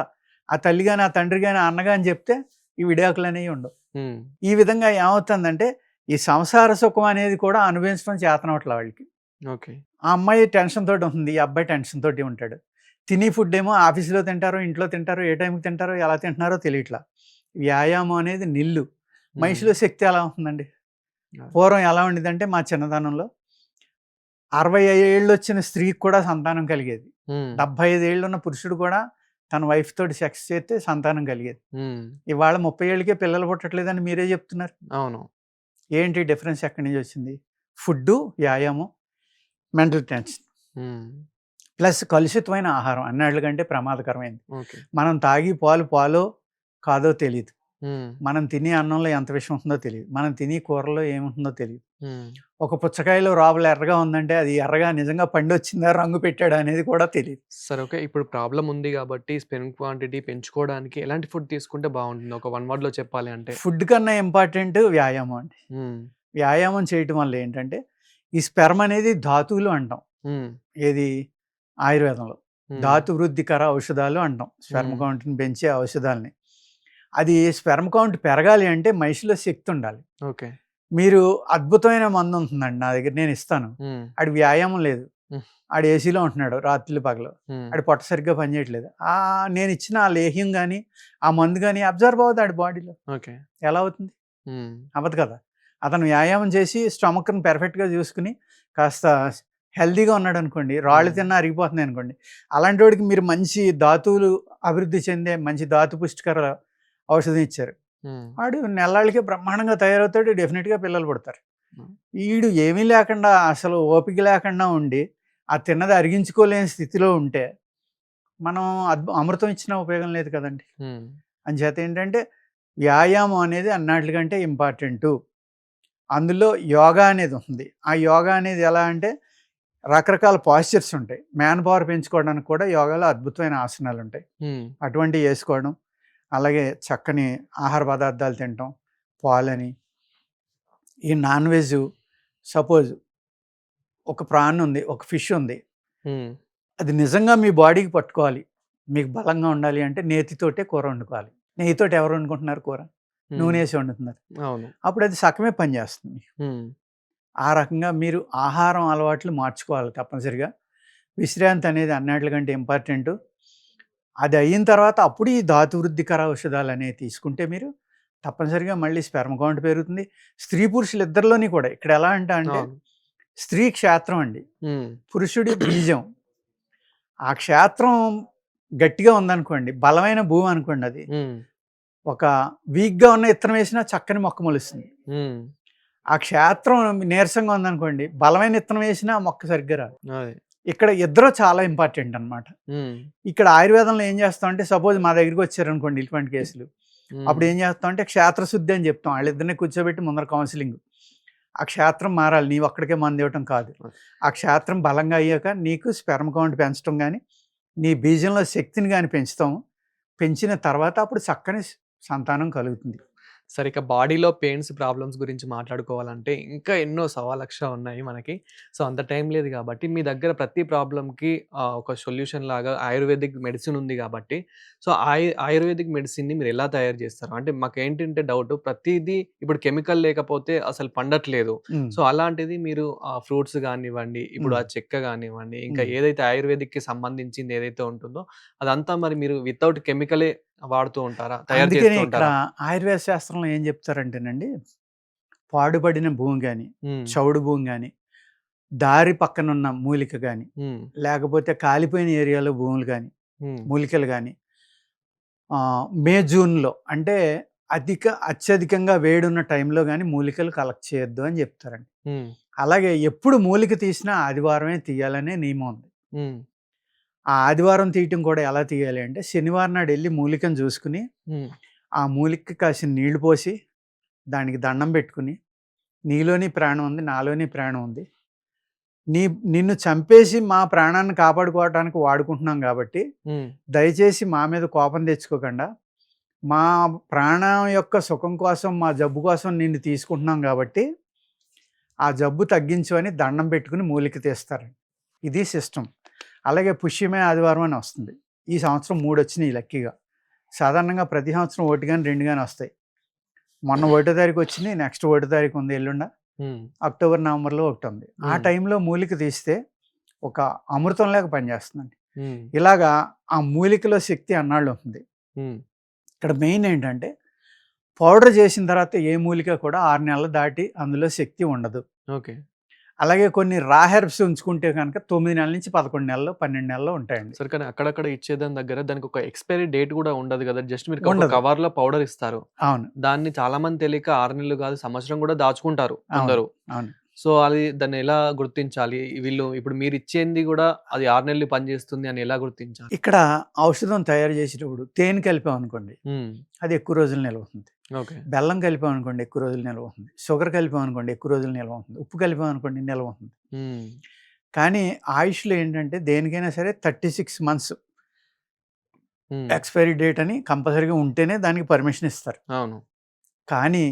ఆ తల్లి గాని, ఆ తండ్రి గాని, ఆ అన్న గాని చెప్తే ఈ విడాకులనేవి ఉండవు. హ్మ్. ఈ విధంగా ఏమవుతుందంటే, ఈ సంసార సుఖం అనేది కూడా అనుభవించడం చేతనవట్ల వాళ్ళకి. ఓకే. ఆ అమ్మాయి టెన్షన్ తోటి ఉంటుంది. ఈ అబ్బాయి టెన్షన్ తోటి ఉంటాడు. తినే ఫుడ్ ఏమో ఆఫీస్‌లో తింటారో, ఇంట్లో తింటారో, ఏ టైంకి తింటారో, ఎలా తింటున్నారో తెలియట్లా. వ్యాయామం అనేది నిల్లు. హ్మ్. మనిషిలో శక్తి ఎలా ఉంటుందండి? అది. పూర్వం ఎలా ఉండేదంటే మా చిన్నతనంలో 65 ఏళ్ళొచ్చిన స్త్రీకి కూడా సంతానం కలిగేది. హ్మ్. 75 ఏళ్ళున్న పురుషుడు కూడా తన వైఫ్ తోటి సెక్స్ చేస్తే సంతానం కలిగేది. హ్మ్. ఇవాళ 30 ఏళ్ళకే పిల్లలు పుట్టట్లేదని మీరే చెప్తున్నారు. అవును. ఏంటి డిఫరెన్స్ ఎక్కడి నుంచి వచ్చింది? ఫుడ్డు, వ్యాయామం, మెంటల్ టెన్షన్. హ్మ్. ప్లస్ కలుషితమైన ఆహారం అన్నిట్లకంటే ప్రమాదకరమైనది. ఓకే. మనం తాగే పాలు పాలో కాదో తెలీదు. హ్మ్. మనం తినే అన్నంలో ఎంత విషం ఉంటుందో తెలీదు. మనం తినే కూరలో ఏముంటుందో తెలీదు. హ్మ్. ఒక పుచ్చకాయలో లోపల ఎర్రగా ఉందంటే అది ఎర్రగా నిజంగా పండొచ్చిందా, రంగు పెట్టాడా అనేది కూడా తెలీదు. సరే. ఓకే. ఇప్పుడు ప్రాబ్లమ్ ఉంది గాబట్టి స్పెర్మ్ క్వాంటిటీ పెంచుకోవడానికి ఎలాంటి ఫుడ్ తీసుకుంటే బావుంటుంది? ఒక 1 వర్డ్‌లో చెప్పాలి అంటే? ఫుడ్ కన్నా ఇంపార్టెంట్ వ్యాయామం అండి. హ్మ్. వ్యాయామం చేయటం వల్ల ఏంటంటే, ఈ స్పెర్మ్ అనేది ధాతువులు అంటాం. హ్మ్. ఏది? ఆయుర్వేదంలో. హ్మ్. ధాతు వృద్ధికర ఔషధాలు అంటాం. స్పెర్మ్ హ్మ్. కౌంట్‌ని పెంచే ఔషధాల్ని. అది స్పెర్మ్ కౌంట్ పెరగాలి అంటే మనిషిలో శక్తి ఉండాలి. ఓకే. మీరు అద్భుతమైన మందుంటుందండి నా దగ్గర నేనిస్తాను. హ్మ్. ఆడికి వ్యాయామం లేదు. హ్మ్. ఆడు ఏసీలో ఉంటున్నాడు రాత్రులు పగలు. హ్మ్. ఆడి పొట్ట సరిగ్గా పనిచేయట్లేదు. నేనిచ్చిన ఆ లేహ్యం గాని, ఆ మందు గాని అబ్జర్వ్ అవ్వదు ఆడి బాడీలో. ఓకే. ఎలా అవుతుంది? హ్మ్. అవ్వదు కదా! అతను వ్యాయామం చేసి స్టమక్‌ని పర్ఫెక్ట్‌గా చూసుకొని కాస్త హెల్తీగా ఉన్నాడనుకోండి, రాళ్ళు హ్మ్. తిన్నా అరిగిపోతున్నాయనుకోండి. అలాంటోడికి మీరు మంచి ధాతువులు అభివృద్ధి చెందే మంచి ధాతు పుష్టికర ఔషధం ఇచ్చారు. హ్మ్. వాడు నెల్లాళ్ళకే బ్రహ్మాండంగా తయారవుతాడు. డెఫినిట్‌గా పిల్లలు పుడతారు. హ్మ్. ఈడు ఏమీ లేకుండా అసలు ఓపిక లేకుండా ఉండి, ఆ తిన్నది అరిగించుకోలేని స్థితిలో ఉంటే, మనం అమృతం ఇచ్చినా ఉపయోగం లేదు కదండీ! హ్మ్. అంచేత ఏంటంటే, వ్యాయామం అనేది అన్నిట్లికంటే ఇంపార్టెంటు. అందులో యోగా అనేది ఉంది. ఆ యోగా అనేది ఎలా అంటే, రకరకాల పోస్చర్స్ ఉంటాయి. మ్యాన్ పవర్ పెంచుకోవడానికి కూడా యోగాలో అద్భుతమైన ఆసనాలుంటాయి. హ్మ్. అటువంటివి యేసుకోవడం, అలాగే చక్కని ఆహార పదార్థాలు తినటం, పాలని, ఈ నాన్ వెజ్ సపోజ్ ఒక ప్రాన్ ఉంది, ఒక ఫిష్ ఉంది. హ్మ్. అది నిజంగా మీ బాడీకి పట్టుకోవాలి. మీకు బలంగా ఉండాలి అంటే నేతితోటే కూర వండుకోవాలి. నెయ్యితోటి ఎవరు వండుకుంటున్నారు కూర? హ్మ్. నూనేసి వండుతున్నారు. అవును. అప్పుడు అది సగమే పనిచేస్తుంది. హ్మ్. ఆ రకంగా మీరు ఆహారం అలవాట్లు మార్చుకోవాలి తప్పనిసరిగా. విశ్రాంతి అనేది అన్నిట్లికంటే ఇంపార్టెంటు. అది అయిన తర్వాత అప్పుడు ఈ ధాతు వృద్ధికర ఔషధాలనేవి తీసుకుంటే మీరు తప్పనిసరిగా మళ్ళీ స్పెర్మ్ కౌంట్ పెరుగుతుంది. స్త్రీ పురుషులిద్దరిలోని కూడా. ఇక్కడ ఎలా అంటే అవును. స్త్రీ క్షేత్రం అండి. హ్మ్. పురుషుడి బీజం. ఆ క్షేత్రం గట్టిగా ఉందనుకోండి, బలమైన భూమి అనుకోండి అది. హ్మ్. ఒక వీక్‌గా ఉన్న ఇత్తనం వేసినా చక్కని మొక్క మొలుస్తుంది. హ్మ్. ఆ క్షేత్రం నీరసంగా ఉందనుకోండి, బలమైన ఇత్తనం వేసినా ఆ మొక్క సరిగ్గా రాదు. అదే. ఇక్కడ ఇద్దరు చాలా ఇంపార్టెంట్ అనమాట. హ్మ్. ఇక్కడ ఆయుర్వేదంలో ఏం చేస్తామంటే సపోజ్ మా దగ్గరికి వచ్చారనుకోండి ఇటువంటి కేసులు. హ్మ్. అప్పుడు ఏం చేస్తామంటే క్షేత్రశుద్ధి అని చెప్తాం. ఆళ్ళిద్దరిని కూర్చోబెట్టి ముందర కౌన్సెలింగ్. ఆ క్షేత్రం మారాలి. నీవొక్కడికే మందివ్వటం కాదు. ఆ క్షేత్రం బలంగా అయ్యాక నీకు స్పెర్మ్ కౌంట్ పెంచడం గాని, నీ బీజంలో శక్తిని గాని పెంచుతాము. పెంచిన తర్వాత అప్పుడు చక్కని సంతానం కలుగుతుంది. సరే ఇక బాడీలో పెయిన్స్, ప్రాబ్లమ్స్ గురించి మాట్లాడుకోవాలంటే ఇంకా ఎన్నో సవాలక్ష ఉన్నాయి మనకి. సో, అంత టైం లేదు గాబట్టి మీ దగ్గర ప్రతి ప్రాబ్లమ్‌కి ఒక సొల్యూషన్ లాగా ఆయుర్వేదిక్ మెడిసిన్ ఉంది గాబట్టి, సో, ఆయుర్వేదిక్ మెడిసిన్‌ని మీరెలా తయారు జేస్తారు? అంటే మాకేంటంటే డౌటు ప్రతీదీ ఇప్పుడు కెమికల్ లేకపోతే అసలు పండట్లేదు. హ్మ్. సో, అలాంటిది మీరు ఫ్రూట్స్ గానివ్వండి, ఇప్పుడు హ్మ్. ఆ చెక్క గానివ్వండి, ఇంకా హ్మ్. ఏదైతే ఆయుర్వేదిక్‌కి సంబంధించింది ఏదైతే ఉంటుందో అదంతా మరి మీరు వితౌట్ కెమికలే వాడుతూ ఉంటారా? తయారు అందుకనే చేస్తూ ఇక్కడ ఉంటారా? ఆయుర్వేద శాస్త్రంలో ఏం చెప్తారంటేనండి, పాడుబడిన భూమి గాని, హ్మ్. చౌడు భూమి గాని, దారి పక్కనున్న మూలిక గాని, హ్మ్. లేకపోతే కాలిపోయిన ఏరియాలో భూములు గాని, హ్మ్. మూలికలు గాని మే, జూన్‌లో అంటే అత్యధికంగా వేడున్న టైంలో గాని మూలికలు కలెక్ట్ చేయొద్దు అని చెప్తారండి. హ్మ్. అలాగే ఎప్పుడు మూలిక తీసినా ఆదివారమే తీయాలనే నియమం ఉంది. హ్మ్. ఆ ఆదివారం తీయటం కూడా ఎలా తీయాలి అంటే శనివారం నాడు ఎళ్లి మూలికను చూసుకొని, హ్మ్. ఆ మూలికకి కాసిన్ని నీళ్లు పోసి, దానికి దండం పెట్టుకొని, నీలోని ప్రాణం ఉంది, నాలోని ప్రాణం ఉంది. నిన్ను చంపేసి మా ప్రాణాన్ని కాపాడుకోవటానికి వాడుకుంటున్నాం కాబట్టి, హ్మ్. దయచేసి మా మీద కోపం తెచ్చుకోకండా మా ప్రాణం యొక్క సుఖం కోసం, మా జబ్బు కోసం నిన్ను తీసుకుంటున్నాం గాబట్టి, ఆ జబ్బు తగ్గించు అని దండం పెట్టుకొని మూలిక తీస్తారండి. ఇది సిస్టమ్. అలాగే పుష్యమే ఆదివారం అని వస్తుంది. ఈ సంవత్సరం 3 వచ్చినియి లక్కీగా. సాధారణంగా ప్రతి సంవత్సరం 1 గాని, 2 గాని వస్తాయి. మొన్న 1 తారీఖు వచ్చింది. నెక్స్ట్ 1 తారీఖు ఉంది ఎల్లుండ. హ్మ్. అక్టోబర్, నవంబర్‌లో ఒకటుంది. ఆ హ్మ్. టైంలో మూలిక తీస్తే ఒక అమృతంలాగా పనిచేస్తుందండి. హ్మ్. ఇలాగా ఆ మూలికలో శక్తి అన్నాళ్ళుంటుంది. హ్మ్. ఇక్కడ మెయిన్ ఏంటంటే పౌడర్ చేసిన తర్వాత ఏ మూలిక కూడా 6 నెలలు దాటి అందులో శక్తి ఉండదు. ఓకే. అలాగే కొన్ని రా హెర్బ్స్ ఉంచుకుంటే గనక 9 నెలల నుంచి 11 నెలలు, 12 నెలలు ఉంటాయండి. సరే కానీ అక్కడక్కడ ఇచ్చేదాని దగ్గర దానికొక ఎక్స్‌పైరీ డేట్ గూడా ఉండదు గదా! జస్ట్ మీరు ఒక ఉండదు. కవర్‌లో పౌడర్ ఇస్తారు. అవును. దాన్ని చాలా మంది తెలియక 6 నెలలు గాదు, సంవత్సరం గూడా దాచుకుంటారు అవును. కొందరు. అవును. సో, అది దాన్నెలా గుర్తించాలి? వీళ్ళు ఇప్పుడు మీరిచ్చేంది గూడా అది 6 నెలలు పనిచేస్తుంది అని ఎలా గుర్తించాలి? ఇక్కడ ఔషధం తయారు చేసేటప్పుడు తేనె కలిపామనుకోండి, హ్మ్. అది ఎక్కువ రోజులు నిల్వ ఉంటుంది. ఓకే. బెల్లం కలిపామనుకోండి ఎక్కువ రోజులు నిల్వ ఉంటుంది. షుగర్ కలిపామనుకోండి ఎక్కువ రోజులు నిల్వ ఉంటుంది. ఉప్పు కలిపామనుకోండి నిల్వ ఉంటుంది. హ్మ్. కానీ ఆయుష్‌లో ఏంటంటే దేనికైనా సరే 36 మంత్స్ హ్మ్. ఎక్స్‌పైరీ డేట్ అని కంపల్సరీగా ఉంటేనే దానికి పర్మిషన్ ఇస్తారు. అవును. కానీ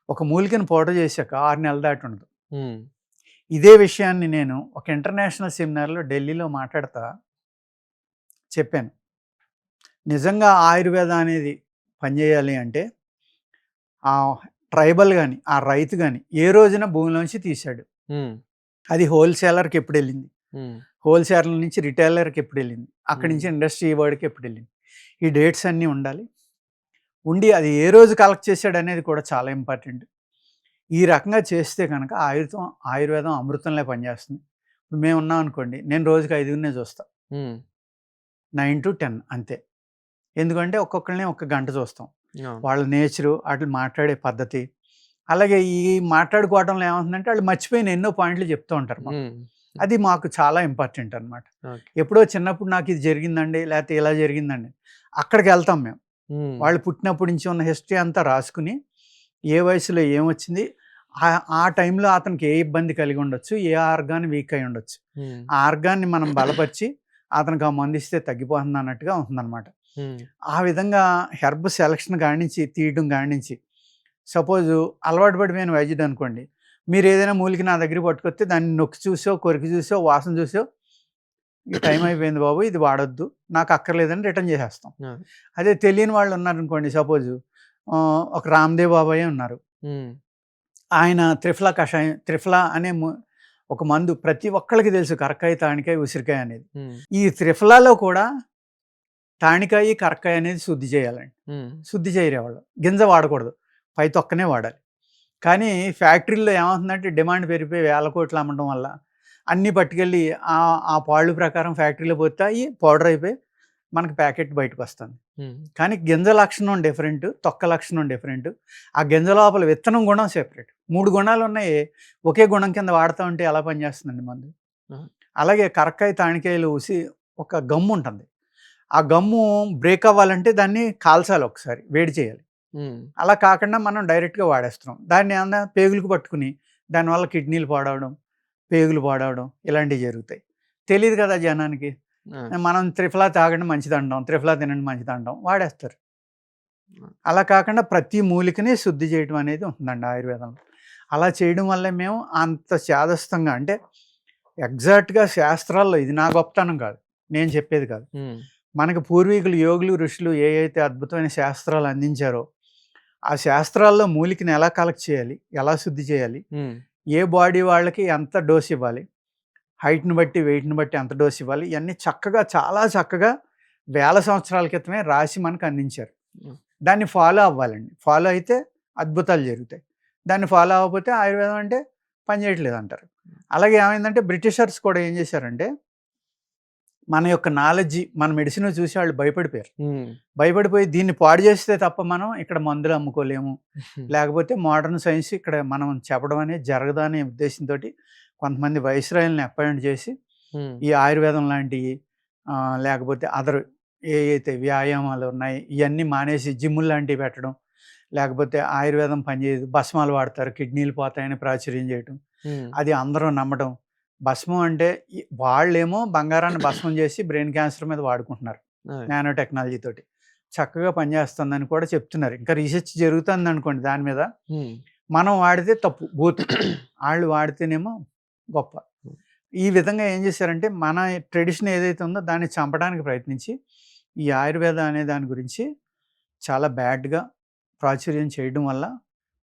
ఒక మూలికను పౌడర్ చేశాక 6 నెలలు దాటి ఉండదు. హ్మ్. ఇదే విషయాన్ని నేను ఒక ఇంటర్నేషనల్ సెమినార్‌లో ఢిల్లీలో మాట్లాడతా చెప్పాను. నిజంగా ఆయుర్వేదం అనేది పనిచేయాలి అంటే ఆ ట్రైబల్ గాని, ఆ రైతు గాని ఏ రోజున భూమిలోంచి తీశాడు. హ్మ్. అది హోల్‌సేలర్‌కి ఎప్పుడెళ్ళింది. హ్మ్. హోల్‌సేలర్ నుంచి రిటైలర్‌కి ఎప్పుడెళ్ళింది. అక్కడి హ్మ్. నుంచి ఇండస్ట్రీ వాడికి ఎప్పుడెళ్ళింది. ఈ డేట్స్ అన్నీ ఉండాలి. ఉండి అది ఏ రోజు కలెక్ట్ చేశాడనేది కూడా చాలా ఇంపార్టెంట్. ఈ రకంగా చేస్తే గనక ఆయుర్వేదం అమృతంలా పనిచేస్తుంది. ఇప్పుడు మేమున్నాం అనుకోండి, నేను రోజుకి 5గురినే చూస్తా. హ్మ్. 9-10 అంతే. ఎందుకంటే ఒక్కొక్కళ్ళని ఒక గంట చూస్తాం. అవును. వాళ్ళ నేచరు, ఆటిలి మాట్లాడే పద్ధతి. అలాగే ఈ మాట్లాడుకోవటంలో ఏమవుతుందంటే ఆళ్ళు మర్చిపోయిన ఎన్నో పాయింట్లు చెప్తూ ఉంటారు మాకు. హ్మ్. అది మాకు చాలా ఇంపార్టెంట్ అనమాట. ఓకే. ఎప్పుడో చిన్నప్పుడు నాకిది జరిగిందండి, లేతే ఇలా జరిగిందండి. అక్కడికెళ్తాం మేము. హ్మ్. వాళ్ళు పుట్టినప్పటి నుంచి ఉన్న హిస్టరీ అంతా రాసుకుని, ఏ వయసులో ఏమొచ్చింది, ఆ టైంలో అతనికి ఏ ఇబ్బంది కలిగి ఉండొచ్చు, ఏ ఆర్గాన్ వీక్ అయ్యి ఉండొచ్చు. హ్మ్. ఆ ఆర్గాన్‌ని మనం బలపరిచి, అతనికి ఆ మందిస్తే తగ్గిపోతుంది అన్నట్టుగా ఉంటుందనమాట. హ్మ్. ఆ విధంగా హెర్బ్ సెలక్షన్ కాడ్నించి, తీయడం కాడ్నించి, సపోజు అలవాటు పడిపోయిన వైద్యుడనుకోండి, మీరేదైనా మూలిక నా దగ్గరికి పట్టుకొస్తే దాన్ని నొక్కి చూసో, కొరికి చూసో, వాసన చూసో, "ఈ టైం అయిపోయింది బాబు, ఇది వాడొద్దు, నాకు అక్కర్లేదని" రిటర్న్ చేసేస్తాం. ఆ! అదే తెలియని వాళ్ళు ఉన్నారనుకోండి, సపోజు ఒక రామ్‌దేవ్ బాబాయే ఉన్నారు. హ్మ్. ఆయన త్రిఫలా కషాయం, త్రిఫలా అనే ఒక మందు ప్రతి ఒక్కళ్ళకి తెలుసు, కరక్కాయ, తానికాయ, ఉసిరికాయ అనేది. హ్మ్. ఈ త్రిఫలాలో కూడా తానికాయ, కరక్కాయ అనేది శుద్ధి చేయాలండి. హ్మ్. శుద్ధి చేయరేవాళ్ళు. గింజ వాడకూడదు. పై తొక్కనే వాడాలి. కానీ ఫ్యాక్టరీల్లో ఏమవుతుందంటే డిమాండ్ పెరిగిపోయి వేల కోట్లు అమ్మడం వల్ల అన్నీ పట్టుకెళ్ళి ఆ పాళ్ళు ప్రకారం ఫ్యాక్టరీలో పోతే అయి పౌడర్ అయిపోయి మనకి ప్యాకెట్ బయటకొస్తుంది. హ్మ్. కానీ గింజ లక్షణం డిఫరెంటు, తొక్క లక్షణం డిఫరెంటు. ఆ గింజ లోపల విత్తనం గుణం సెపరేట్. 3 గుణాలున్నాయి. ఒకే గుణం కింద వాడతా ఉంటే ఎలా పనిచేస్తుందండి మందు? ఆ! అలాగే కరక్కాయ, తానికాయలు ఒక గమ్ము ఉంటుంది. ఆ గమ్ము బ్రేక్ అవ్వాలంటే దాన్ని కాల్చాలి ఒకసారి. వేడి చేయాలి. హ్మ్. అలా కాకుండా మనం డైరెక్ట్‌గా వాడేస్తున్నాం. దాన్ని ఏమన్నా పేగులకు పట్టుకుని దానివల్ల కిడ్నీలు పాడవడం, పేగులు పాడవడం ఇలాంటివి జరుగుతాయి. తెలీదు కదా జనానికి. ఆ! మనం త్రిఫలా తాగండి మంచిదంటాం, త్రిఫలా తినండి మంచిదంటాం. వాడేస్తారు. ఆ! అలా కాకుండా ప్రతి మూలికని శుద్ధి చేయడం అనేది ఉంటుందండి ఆయుర్వేదంలో. అలా చేయడం వల్లే మేము అంత చాదస్తంగా, అంటే ఎగ్జాక్ట్‌గా శాస్త్రాల్లో, ఇది నా గొప్పతనం కాదు, నేను చెప్పేది కాదు. హ్మ్. మనకు పూర్వీకులు, యోగులు, ఋషులు ఏ అయితే అద్భుతమైన శాస్త్రాలు అందించారో, ఆ శాస్త్రాల్లో మూలికని ఎలా కలెక్ట్ చేయాలి, ఎలా శుద్ధి చేయాలి, హ్మ్. ఏ బాడీ వాళ్ళకి ఎంత డోస్ ఇవ్వాలి, హైట్‌ని బట్టి, వెయిట్‌ని బట్టి ఎంత డోస్ ఇవ్వాలి, ఇయన్నీ చక్కగా, చాలా చక్కగా వేల సంవత్సరాల క్రితమే రాసి మనకు అందించారు. హ్మ్. దాన్ని ఫాలో అవ్వాలండి. ఫాలో అయితే అద్భుతాలు జరుగుతాయి. దాన్ని ఫాలో అవ్వకపోతే ఆయుర్వేదం అంటే పని చేయట్లేదంటారు. అలాగే ఏమైందంటే బ్రిటిషర్స్ కూడా ఏం చేశారంటే, మన యొక్క నాలెడ్జి, మన మెడిసిన్ చూసి వాళ్ళు భయపడిపోయారు. హ్మ్. భయపడిపోయి దీన్ని పాడు చేస్తే తప్ప మనం ఇక్కడ మందులు అమ్ముకోలేము, లేకపోతే మోడర్న్ సైన్స్ ఇక్కడ మనం చెప్పడం అనేది జరగదు అనే ఉద్దేశంతోటి కొంతమంది వైస్రాయల్ని అపాయింట్ చేసి హ్మ్. ఈ ఆయుర్వేదం లాంటియి, లేకపోతే అదర్ ఏయైతే వ్యాయామాలు ఉన్నాయి ఇయన్నీ మానేసి జిమ్ములు లాంటివి పెట్టడం, లేకపోతే ఆయుర్వేదం పనిచేయదు, భస్మాలు వాడతారు, కిడ్నీలు పోతాయని ప్రాచుర్యం చేయటం. హ్మ్. అది అందరూ నమ్మటం. భస్మం అంటే వాళ్ళేమో బంగారాన్ని భస్మం చేసి బ్రెయిన్ క్యాన్సర్ మీద వాడుకుంటున్నారు అదే. నానో టెక్నాలజీ తోటి. చక్కగా పనిచేస్తుందని కూడా చెప్తున్నారు. ఇంకా రీసెర్చ్ జరుగుతుందనుకోండి దాని మీద. హ్మ్. మనం వాడితే తప్పు, బూతు. ఆళ్ళు వాడితేనేమో గొప్ప. హ్మ్. ఈ విధంగా ఏం చేశారంటే, మన ట్రెడిషన్ ఏదైతే ఉందో దాన్ని చంపడానికి ప్రయత్నించి, ఈ ఆయుర్వేద అనే దాని గురించి చాలా బ్యాడ్‌గా ప్రాచుర్యం చేయడం వల్ల,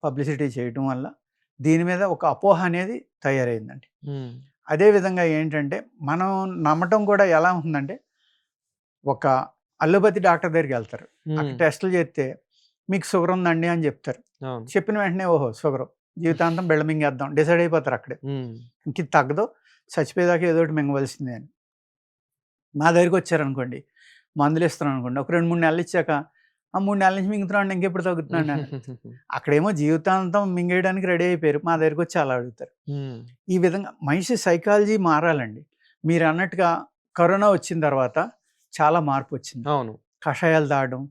పబ్లిసిటీ చేయడం వల్ల, దీని మీద ఒక అపోహ అనేది తయారైందండి. హ్మ్. అదే విధంగా ఏంటంటే, మనం నమ్మటం కూడా ఎలా ఉంటుందంటే, ఒక అల్లోపతి డాక్టర్ దగ్గరికెళ్తారు. హ్మ్. అక్కడ టెస్టులు చేస్తే, మీకు షుగర్ ఉందండి అని చెప్తారు. అవును. చెప్పిన వెంటనే ఓహో! షుగరు, జీవితాంతం బిళ్ళ మింగేద్దాం డిసైడ్ అయిపోతారు అక్కడే. హ్మ్. ఇంక ఇది తగ్గదు, చచ్చిపోయేదాకా ఏదో ఒకటి మింగవలసిందే అని. మా దగ్గరికొచ్చారనుకోండి, మందులిస్తున్నాననుకోండి, ఒక 2, 3 నెలలిచ్చాక, ఆ 3 నెలల నుంచి మింగుతున్నానండి ఇంకెప్పుడు తగ్గుతుందండి అని. అక్కడేమో జీవితాంతం మింగేయడానికి రెడీ అయిపోయారు. మా దగ్గరికొచ్చి అలా అడుగుతారు. హ్మ్. ఈ విధంగా మనిషి సైకాలజీ మారాలండి. మీరన్నట్టుగా కరోనా వచ్చిన తర్వాత చాలా మార్పొచ్చింది. అవును. కషాయాలు తాగడం,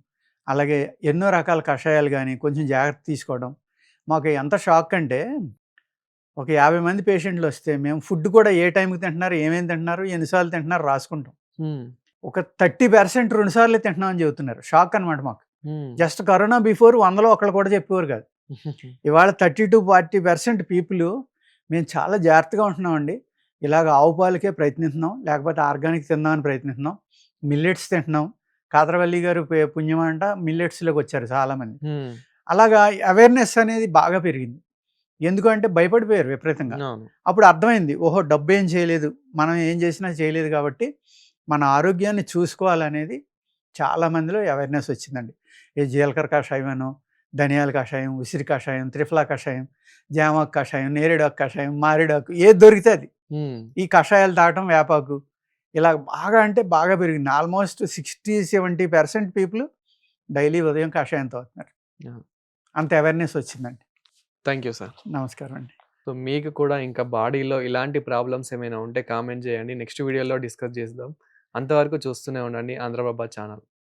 అలాగే ఎన్నో రకాల కషాయాలు గాని, కొంచెం జాగ్రత్త తీసుకోవడం. మాకు ఎంత షాక్ అంటే, ఒక 50 మంది పేషెంట్‌లొస్తే మేము ఫుడ్ కూడా ఏ టైంకి తింటున్నారు, ఏమేమి తింటున్నారు, ఎన్ని సార్లు తింటున్నారు రాసుకుంటాం. హ్మ్. ఒక 30% 2 సార్లే తింటున్నామని చెబుతున్నారు. షాక్ అనమాట మాకు. హ్మ్. జస్ట్ కరోనా బిఫోర్ 100లో ఒకళ్ళు కూడా చెప్పేవారు కాదు. ఇవాళ 30-40% పీపులు మేము చాలా జాగ్రత్తగా ఉంటున్నామండి. ఇలాగ ఆవు పాలకే ప్రయత్నిస్తున్నాం, లేకపోతే ఆర్గానిక్ తిందామని ప్రయత్నిస్తున్నాం. మిల్లెట్స్ తింటున్నాం. కాదరవల్లి గారు పుణ్యమంట మిల్లెట్స్‌లోకొచ్చారు చాలామంది. హ్మ్. అలాగా అవేర్‌నెస్ అనేది బాగా పెరిగింది. ఎందుకంటే భయపడిపోయారు విపరీతంగా. అవును. అప్పుడు అర్థమైంది. ఓహో! డబ్బేం చేయలేదు, మనం ఏం చేసినా చేయలేదు కాబట్టి, మన ఆరోగ్యాన్ని చూసుకోవాలనేది చాలా మందిలో అవేర్‌నెస్ వచ్చిందండి. ఈ జీలకర్ర కషాయమనో, ధనియాల కషాయం, ఉసిరి కషాయం, త్రిఫలా కషాయం, జామాకు కషాయం, నేరేడాకు కషాయం, మారేడాకు ఏది దొరికితే అది. హ్మ్. ఈ కషాయాలు తాగటం, వేపాకు ఇలా బాగా, అంటే బాగా పెరిగింది. ఆల్మోస్ట్ 60, 70% పీపుల్ డైలీ ఉదయం కషాయం తాగుతున్నారు. యాహ్! అంత అవేర్‌నెస్ వచ్చిందండి. Thank you sir. నమస్కారం అండి. సో, మీకు కూడా ఇంకా బాడీలో ఇలాంటి ప్రాబ్లమ్స్ ఏమైనా ఉంటే కామెంట్ చేయండి. నెక్స్ట్ వీడియోలో డిస్కస్ చేద్దాం. అంతవరకు చూస్తూనే ఉండండి ఆంధ్రప్రభ ఛానల్.